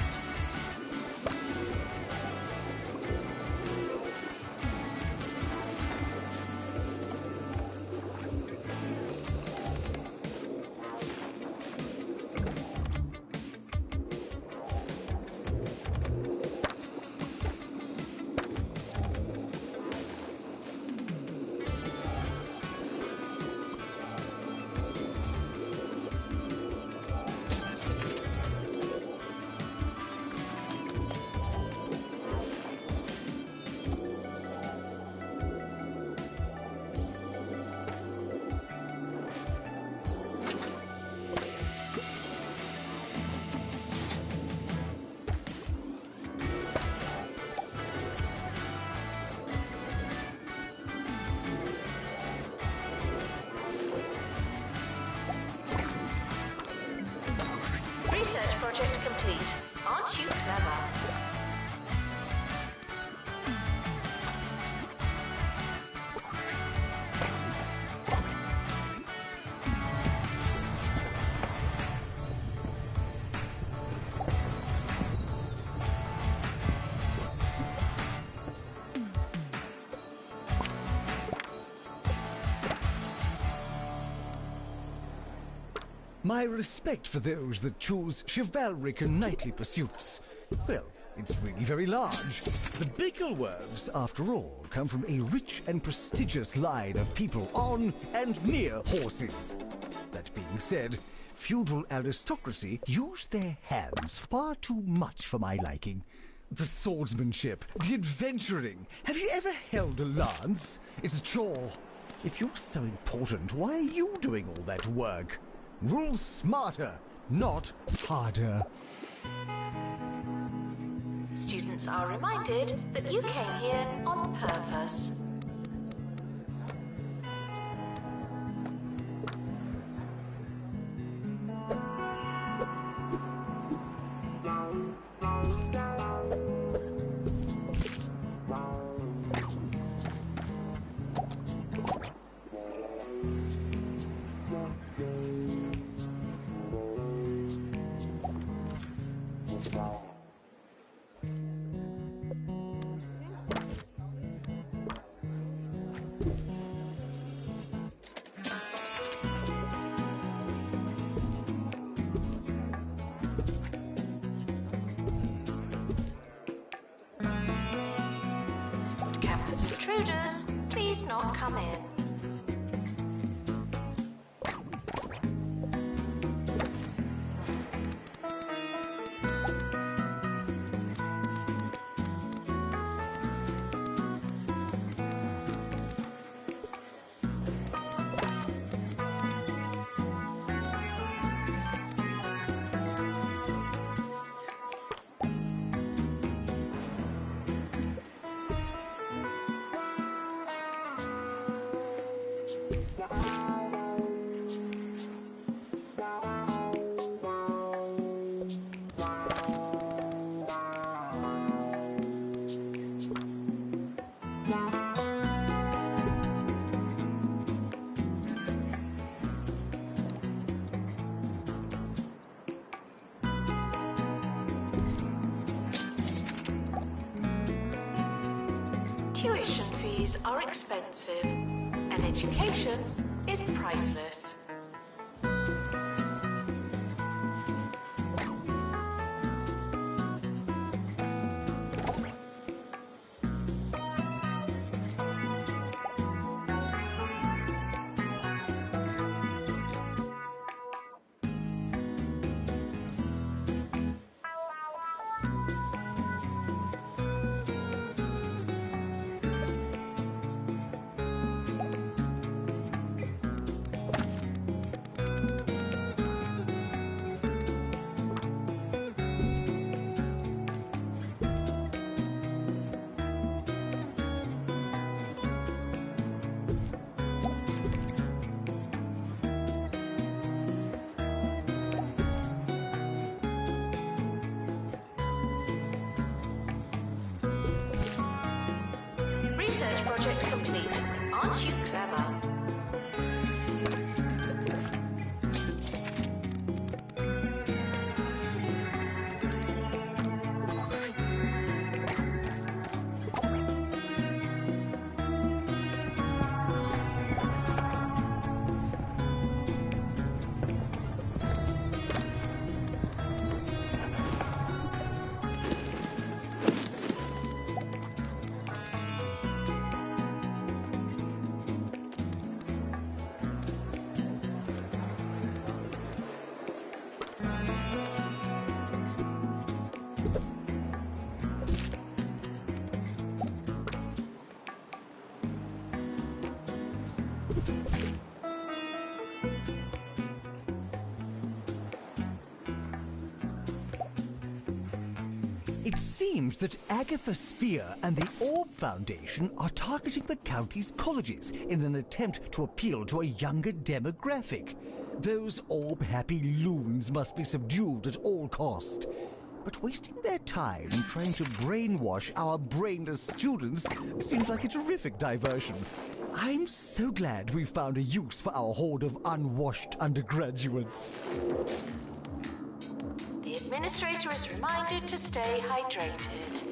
Research project complete. Aren't you clever? My respect for those that choose chivalric and knightly pursuits. Well, it's really very large. The Bigglesworths, after all, come from a rich and prestigious line of people on and near horses. That being said, feudal aristocracy use their hands far too much for my liking. The swordsmanship, the adventuring. Have you ever held a lance? It's a chore. If you're so important, why are you doing all that work? Rule smarter, not harder. Students are reminded that you came here on purpose. Campus intruders, please not come in. Tuition fees are expensive, and education is priceless. Research project complete. Aren't you clever? It seems that Agatha Sphere and the Orb Foundation are targeting the county's colleges in an attempt to appeal to a younger demographic. Those orb-happy loons must be subdued at all cost. But wasting their time trying to brainwash our brainless students seems like a terrific diversion. I'm so glad we found a use for our horde of unwashed undergraduates. The administrator is reminded to stay hydrated.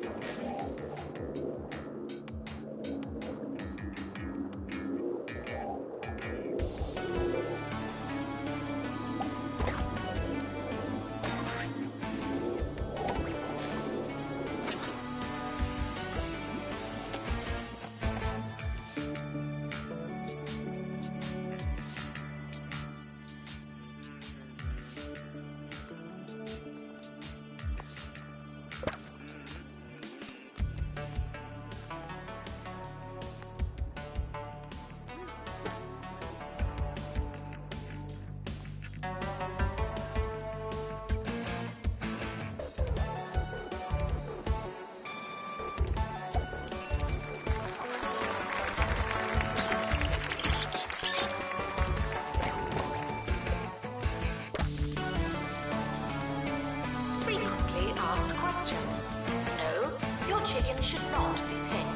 Frequently asked questions. No, your chicken should not be pink.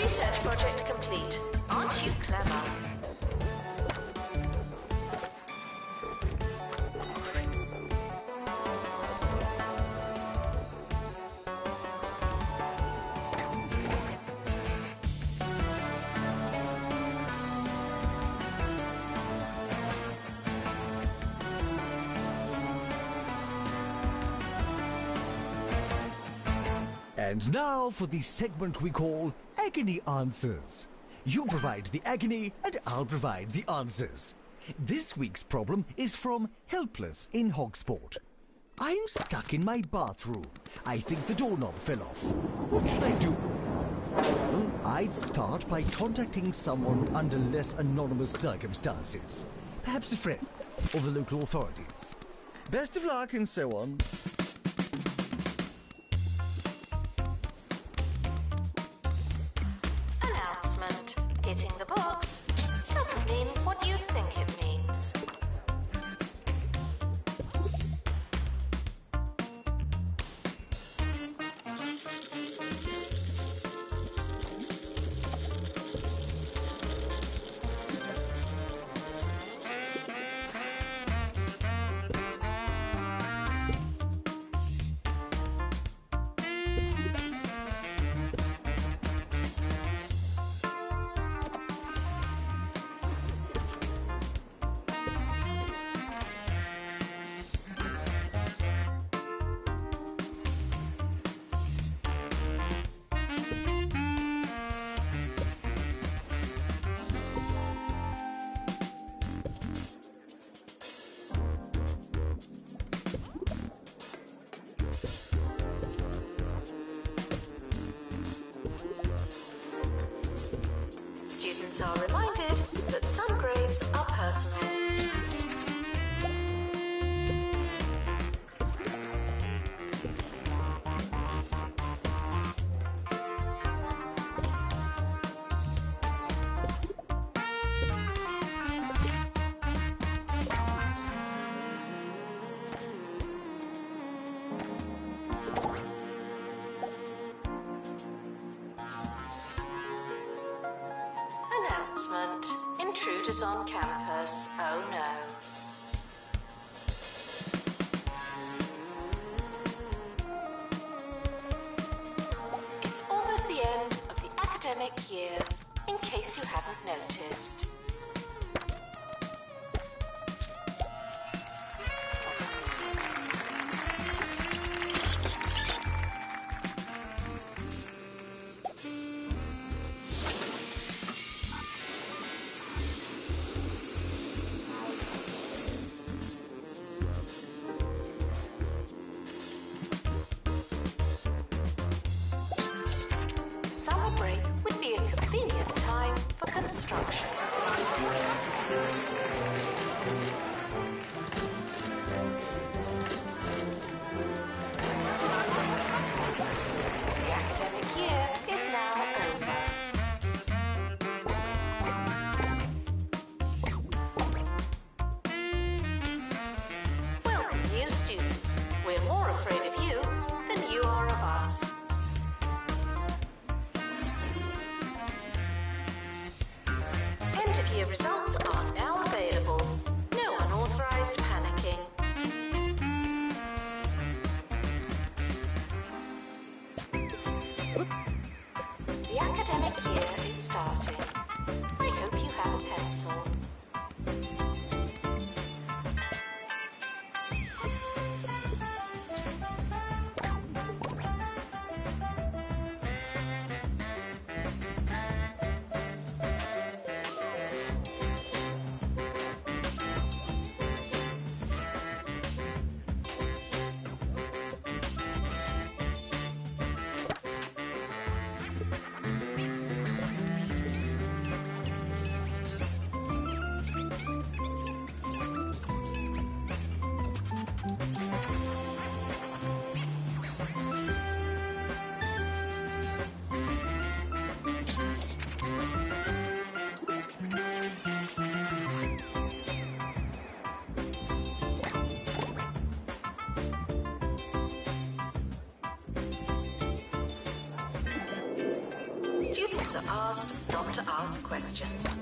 Research project complete. Aren't you clever? And now for the segment we call Agony Answers. You provide the agony and I'll provide the answers. This week's problem is from Helpless in Hogsport. I'm stuck in my bathroom. I think the doorknob fell off. What should I do? Well, I'd start by contacting someone under less anonymous circumstances. Perhaps a friend or the local authorities. Best of luck and so on. Announcement. Hitting the books doesn't mean what you think it means. Students are reminded that some grades are personal. Announcement. Intruders on campus. Oh no. It's almost the end of the academic year, in case you hadn't noticed. Summer break would be a convenient time for construction. The academic year is now over. Welcome, new students. We're more afraid of you than you are of us. End-of-year results are now available. No unauthorized panicking. The academic year is starting. I hope you have a pencil. students are asked not to ask questions.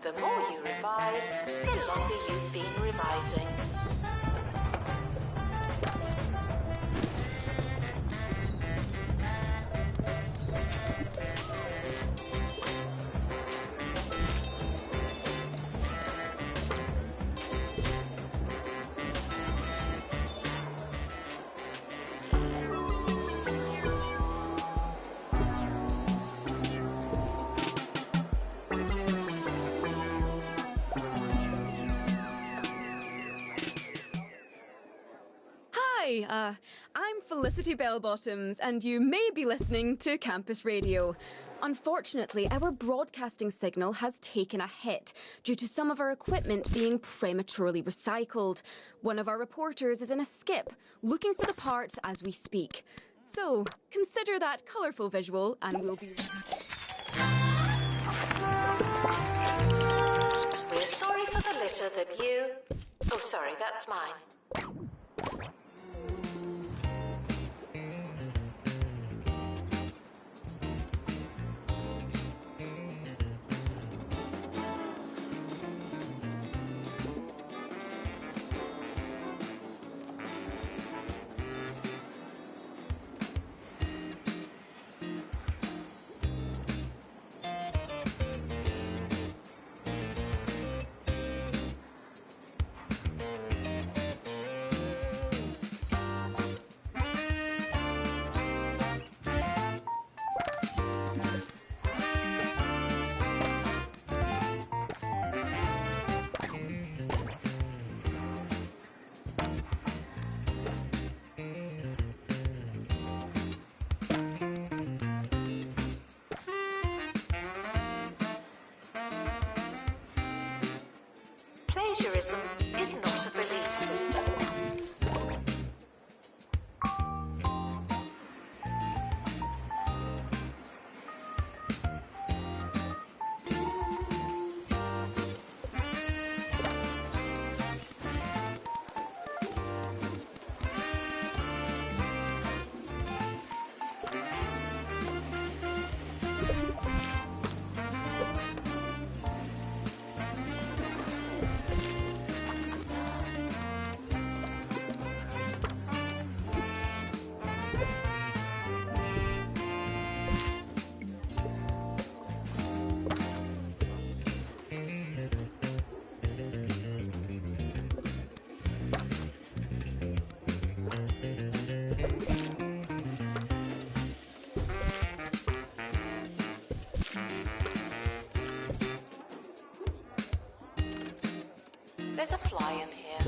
The more you revise, the longer you've been revising. Hi, I'm Felicity Bellbottoms, and you may be listening to Campus Radio. Unfortunately, our broadcasting signal has taken a hit due to some of our equipment being prematurely recycled. One of our reporters is in a skip, looking for the parts as we speak. So, consider that colourful visual, and we'll be... We're sorry for the litter that you... Oh, sorry, that's mine. Plagiarism is not a belief system. There's a fly in here.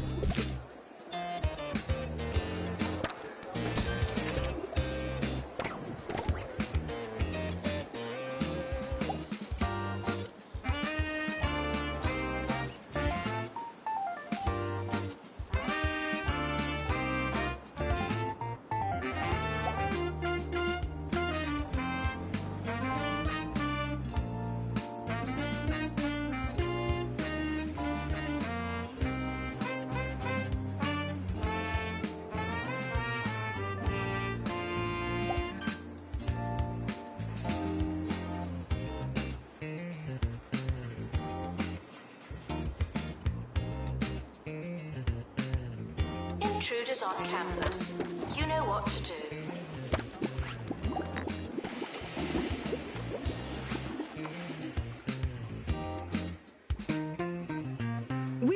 Intruders on campus. You know what to do.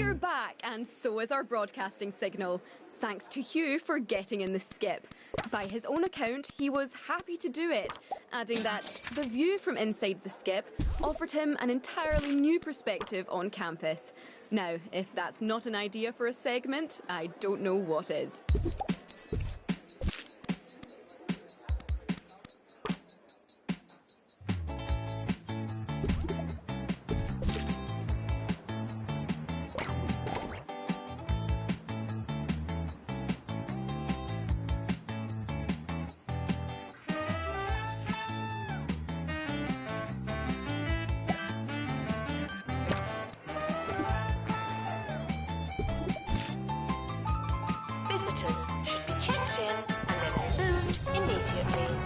We're back, and so is our broadcasting signal. Thanks to Hugh for getting in the skip. By his own account, he was happy to do it, adding that the view from inside the skip offered him an entirely new perspective on campus. Now, if that's not an idea for a segment, I don't know what is. Visitors should be checked in and then removed immediately.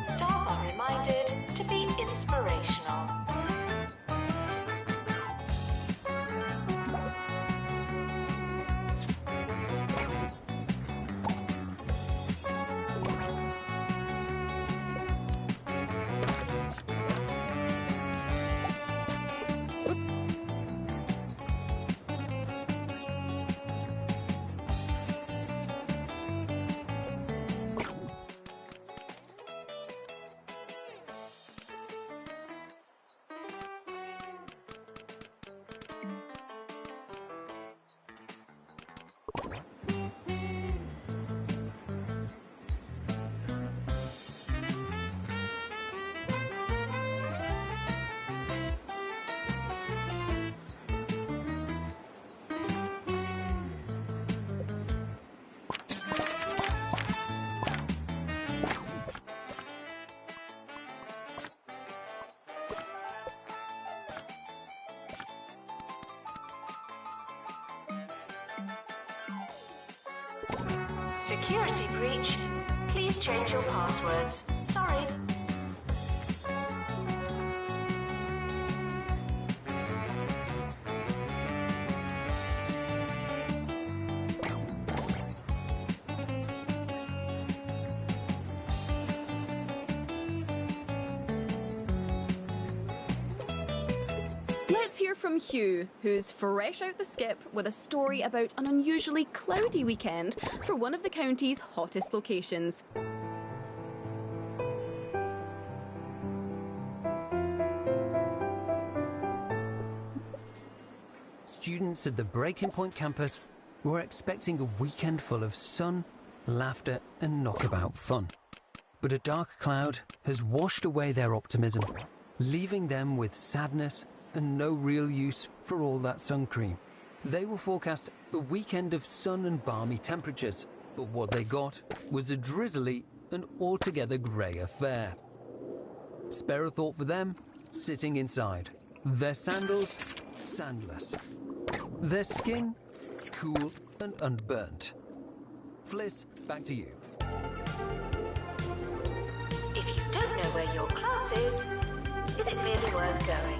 Staff are reminded to be inspirational. Security breach. Please change your passwords. Sorry. Let's hear from Hugh, who's fresh out the skip with a story about an unusually cloudy weekend for one of the county's hottest locations. Students at the Breaking Point campus were expecting a weekend full of sun, laughter, and knockabout fun. But a dark cloud has washed away their optimism, leaving them with sadness and no real use for all that sun cream. They were forecast a weekend of sun and balmy temperatures, but what they got was a drizzly and altogether grey affair. Spare a thought for them, sitting inside. Their sandals, sandless. Their skin, cool and unburnt. Fliss, back to you. If you don't know where your class is it really worth going?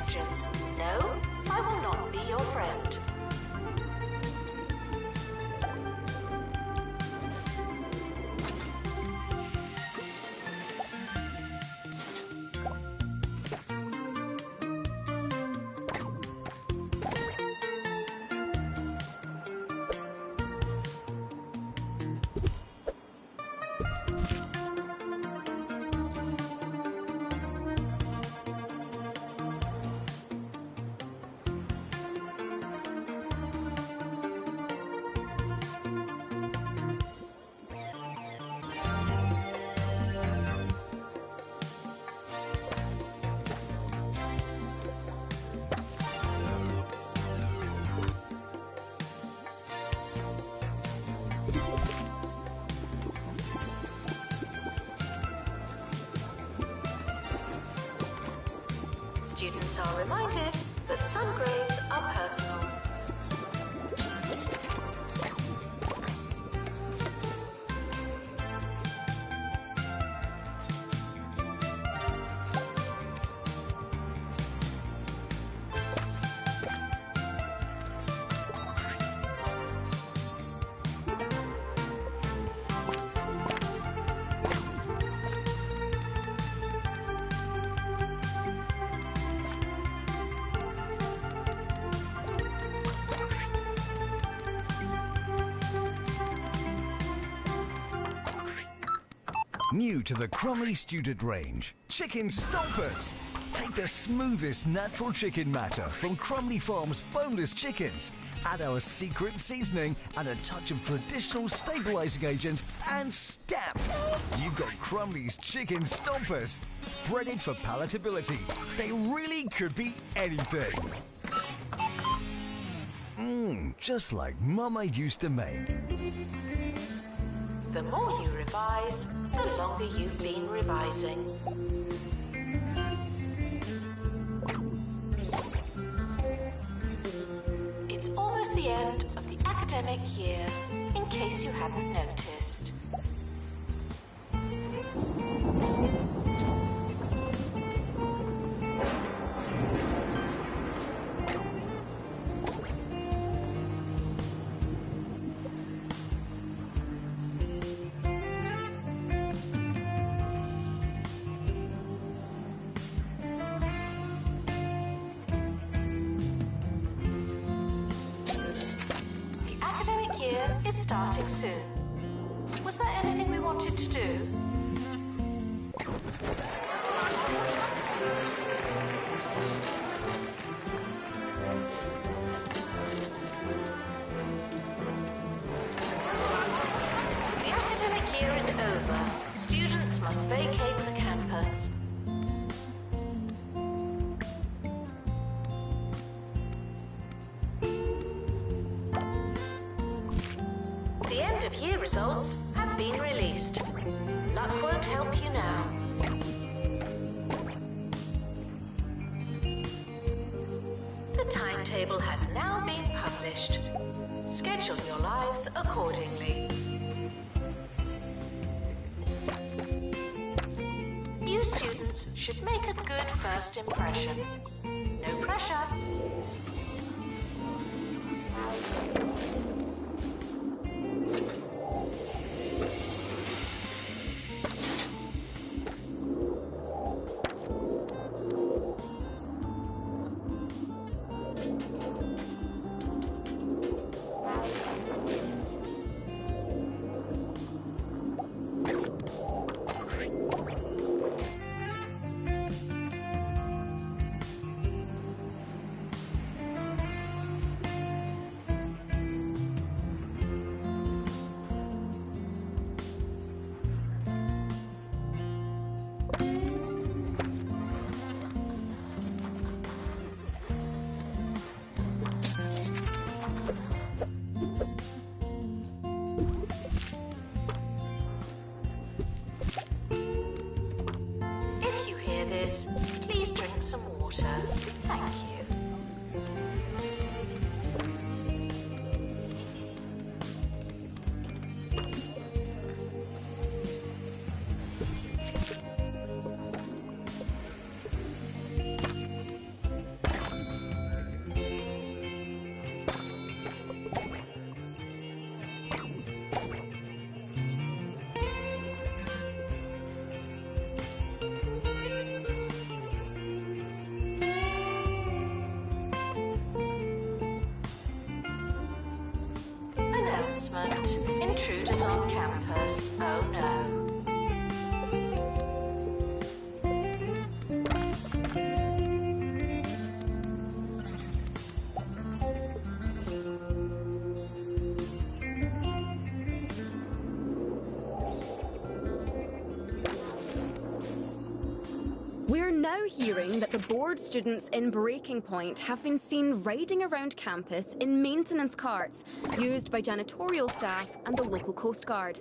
questions. No, I will not be your friend. Students are reminded that some grades are personal. New to the Crumley student range, Chicken Stompers. Take the smoothest natural chicken matter from Crumley Farm's boneless chickens. Add our secret seasoning and a touch of traditional stabilizing agent and stamp. You've got Crumley's Chicken Stompers. Breaded for palatability. They really could be anything. Just like Mama used to make. The more you revise, the longer you've been revising. It's almost the end of the academic year, in case you hadn't noticed. Is starting soon. Was there anything we wanted to do? The academic year is over. Students must vacate the campus. The end of year results have been released. Luck won't help you now. The timetable has now been published. Schedule your lives accordingly. You students should make a good first impression. No pressure. Please drink some water. Thank you. announcement. Intruders on campus. Oh no. We're now hearing that the bored students in Breaking Point have been seen riding around campus in maintenance carts used by janitorial staff and the local Coast Guard.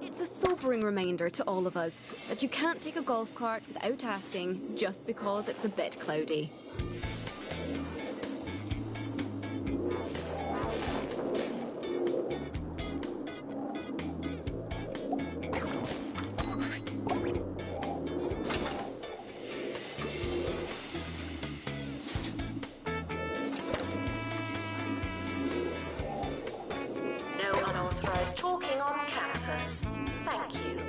It's a sobering reminder to all of us that you can't take a golf cart without asking just because it's a bit cloudy. Talking on campus. Thank you.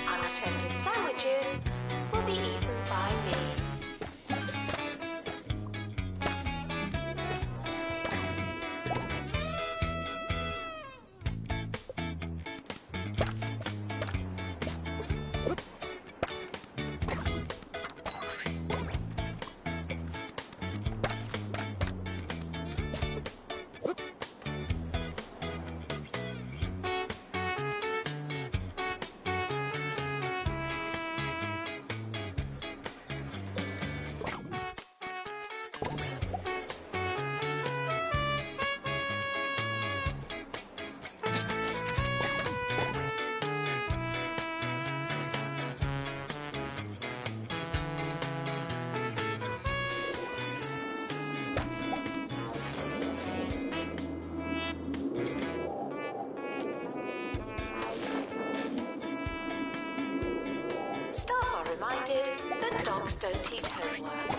Unattended sandwiches will be eaten by me. Staff are reminded that dogs don't eat homework.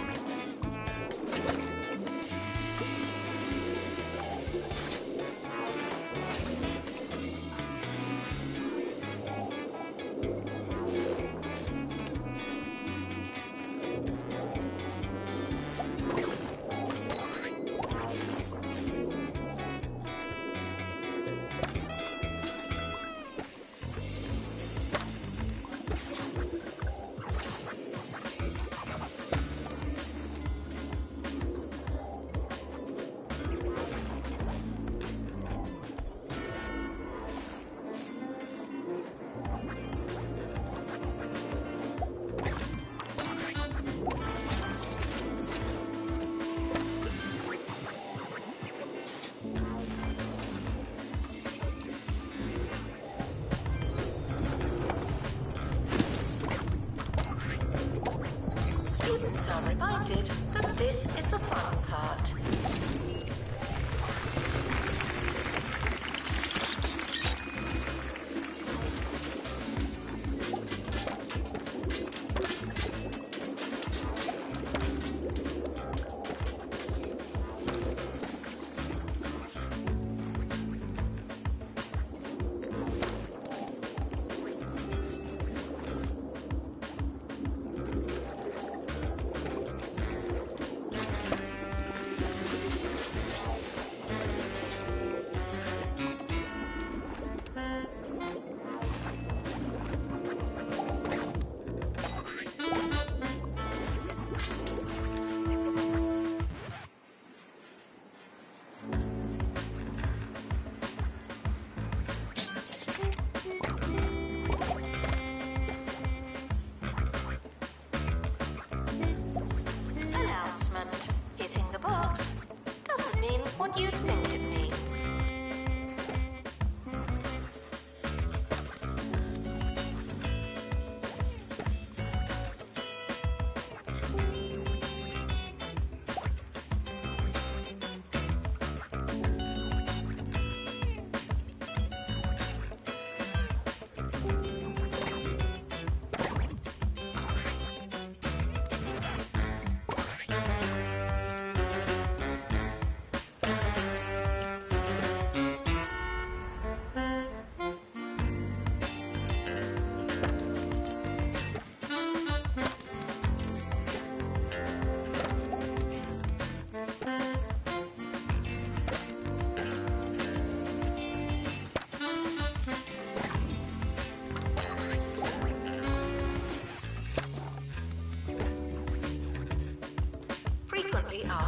Students are reminded that this is the fun part.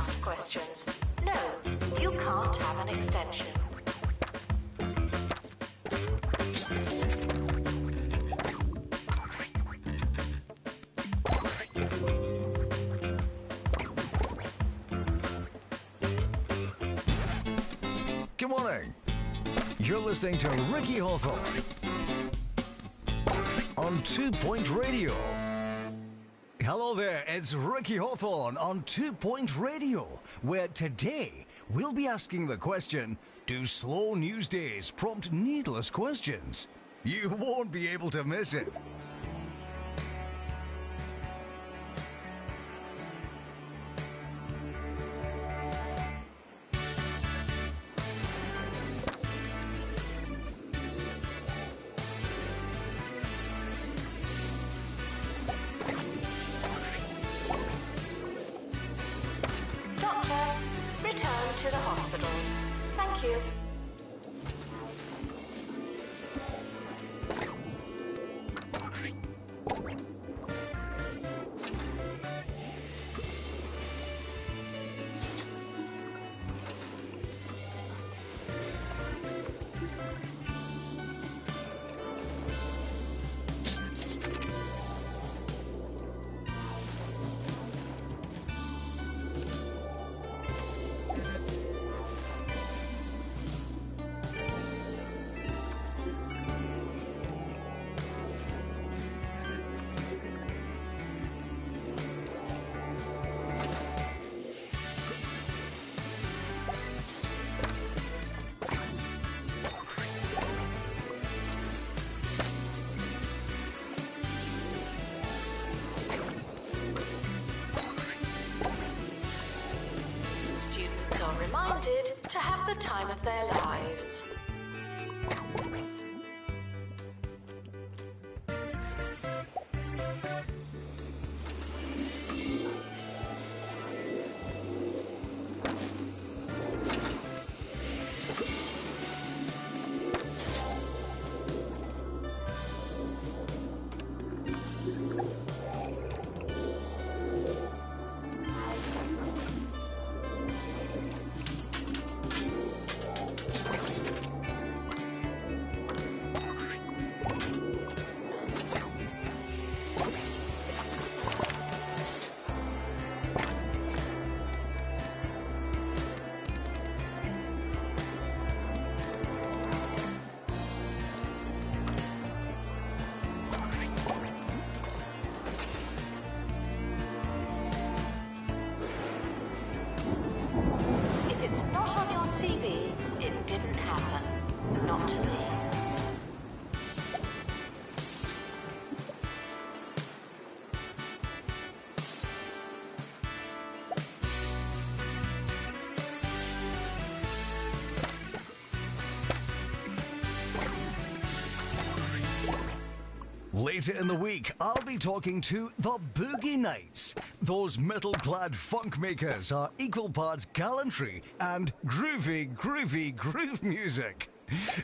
asked questions. No, you can't have an extension. Good morning. You're listening to Ricky Hawthorne on 2 Point Radio. Hello there, it's Ricky Hawthorne on 2 Point Radio, where today we'll be asking the question, do slow news days prompt needless questions? You won't be able to miss it. Return to the hospital. Thank you. Students are reminded to have the time of their lives. If it's not on your CV, it didn't happen. Not to me. Later in the week, I'll be talking to the Boogie Nights. Those metal-clad funk makers are equal parts gallantry and groovy groove music.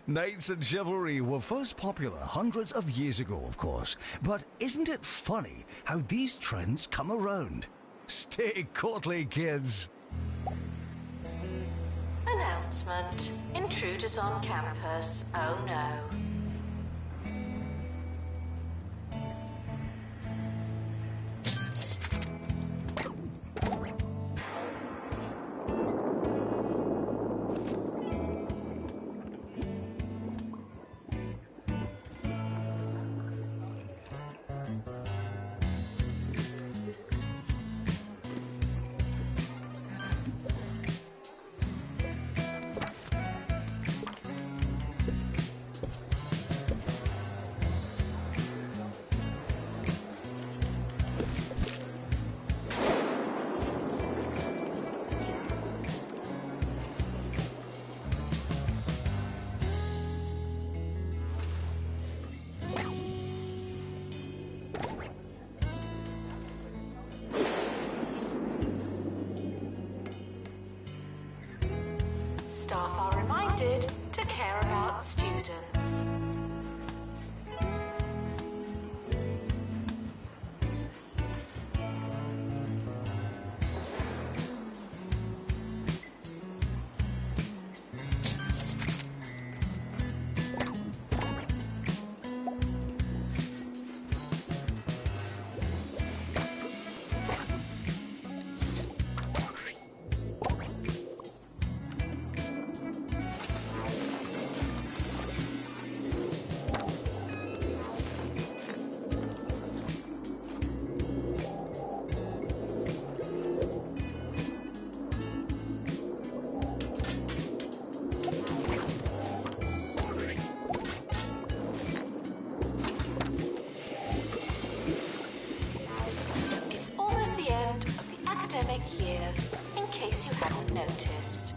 Knights and chivalry were first popular hundreds of years ago, of course. But isn't it funny how these trends come around? Stay courtly, kids. Announcement. Intruders on campus. Oh no. year, in case you hadn't noticed.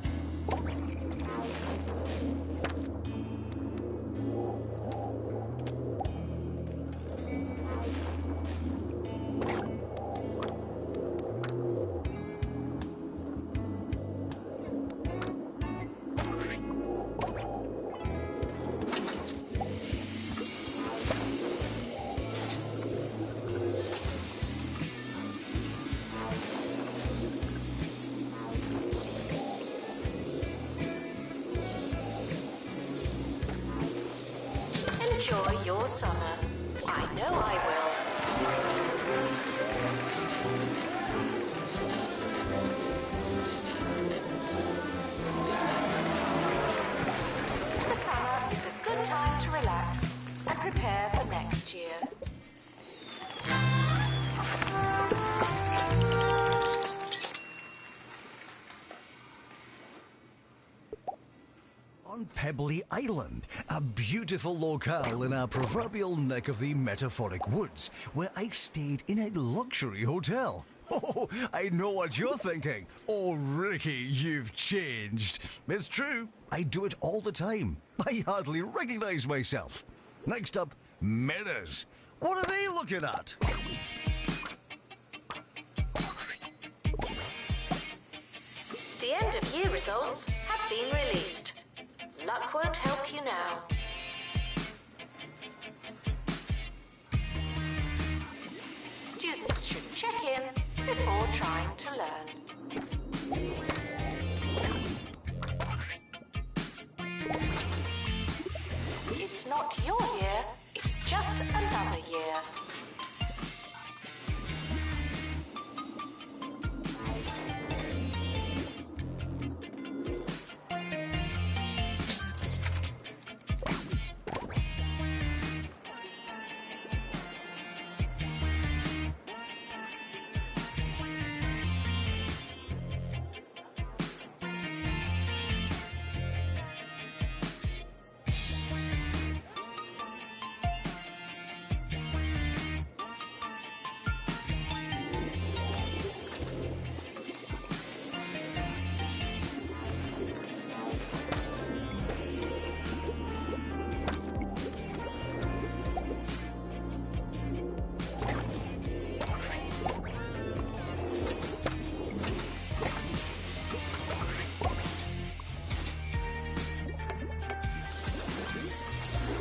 Enjoy your summer. I know I will. The summer is a good time to relax and prepare for next year. On Pebbly Island, a beautiful locale in our proverbial neck of the metaphoric woods, where I stayed in a luxury hotel. Oh, I know what you're thinking. Oh, Ricky, you've changed. It's true, I do it all the time. I hardly recognize myself. Next up, mirrors. What are they looking at? The end of year results have been released. Luck won't help you now. Students should check in before trying to learn. It's not your year, it's just another year.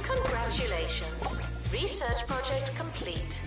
Congratulations. Research project complete.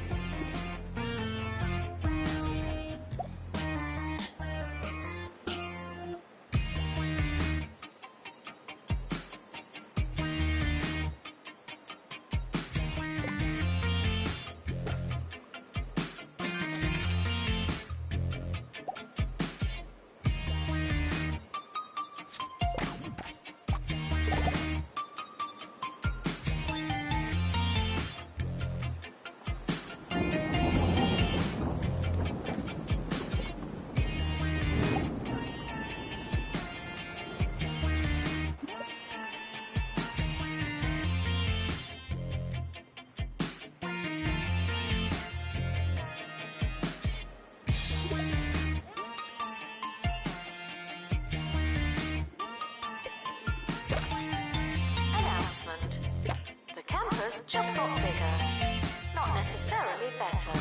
Announcement. The campus just got bigger, not necessarily better.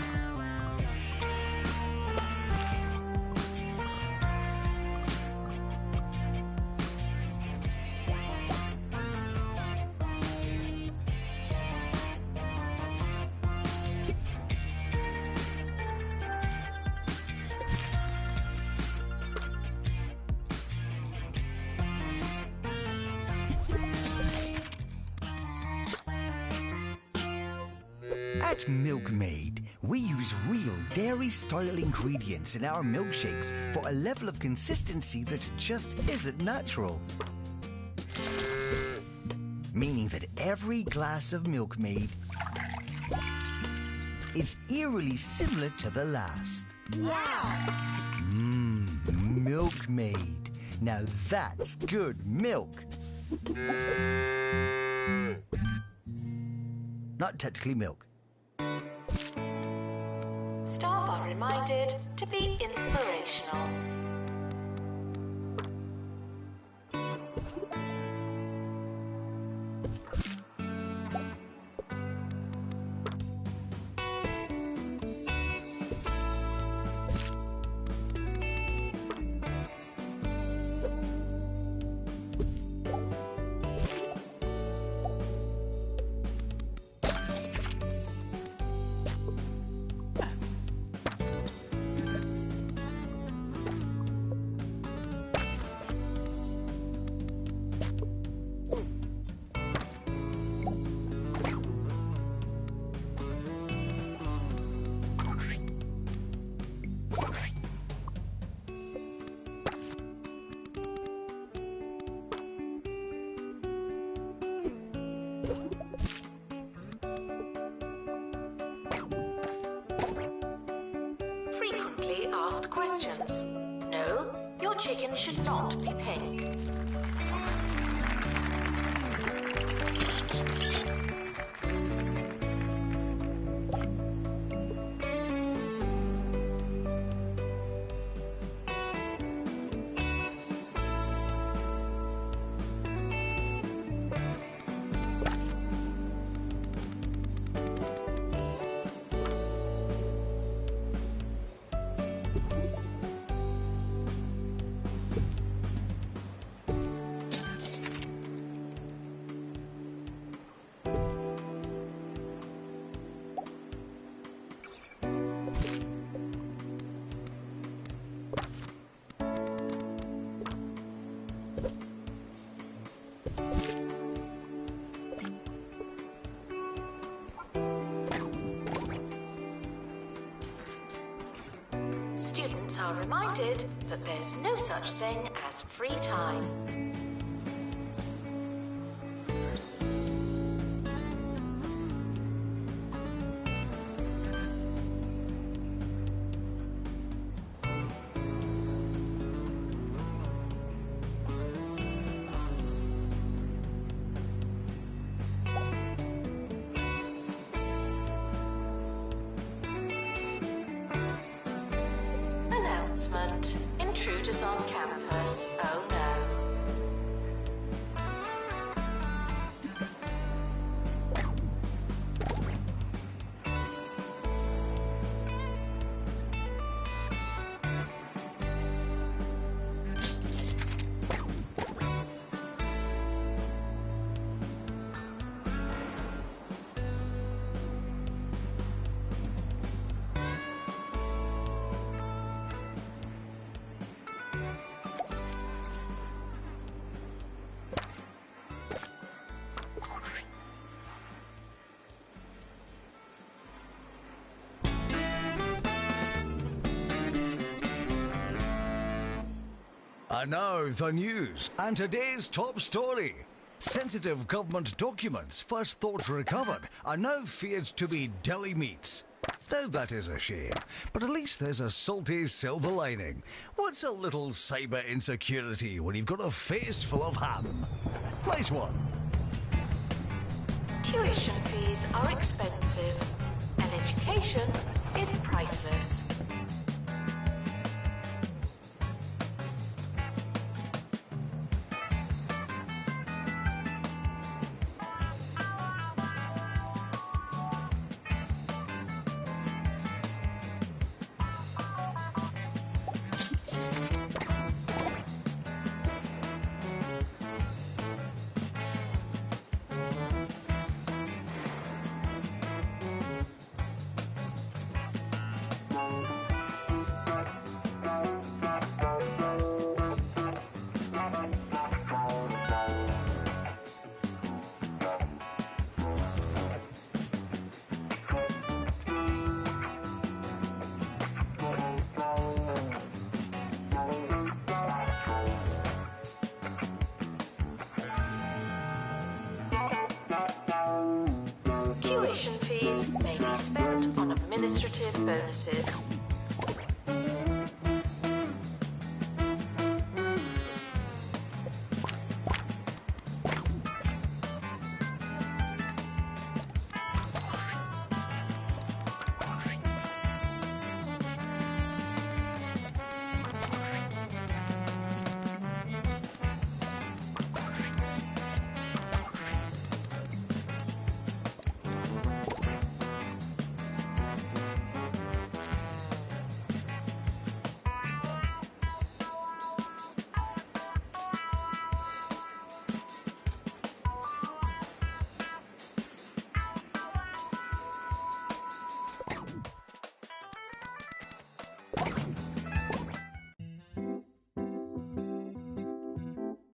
At Milkmaid, we use real dairy-style ingredients in our milkshakes for a level of consistency that just isn't natural. Meaning that every glass of Milkmaid is eerily similar to the last. Wow! Milkmaid. Now that's good milk. Not technically milk. Staff are reminded reminded to be inspirational. Frequently asked questions. No, your chicken should not be pink. Students are reminded that there's no such thing as free time. Announcement. Intruders on campus. Oh no. And now the news and today's top story. Sensitive government documents first thought recovered are now feared to be deli meats. Now that is a shame, but at least there's a salty silver lining. What's a little cyber insecurity when you've got a face full of ham? Nice one. Tuition fees are expensive, and education is priceless. Tuition fees may be spent on administrative bonuses.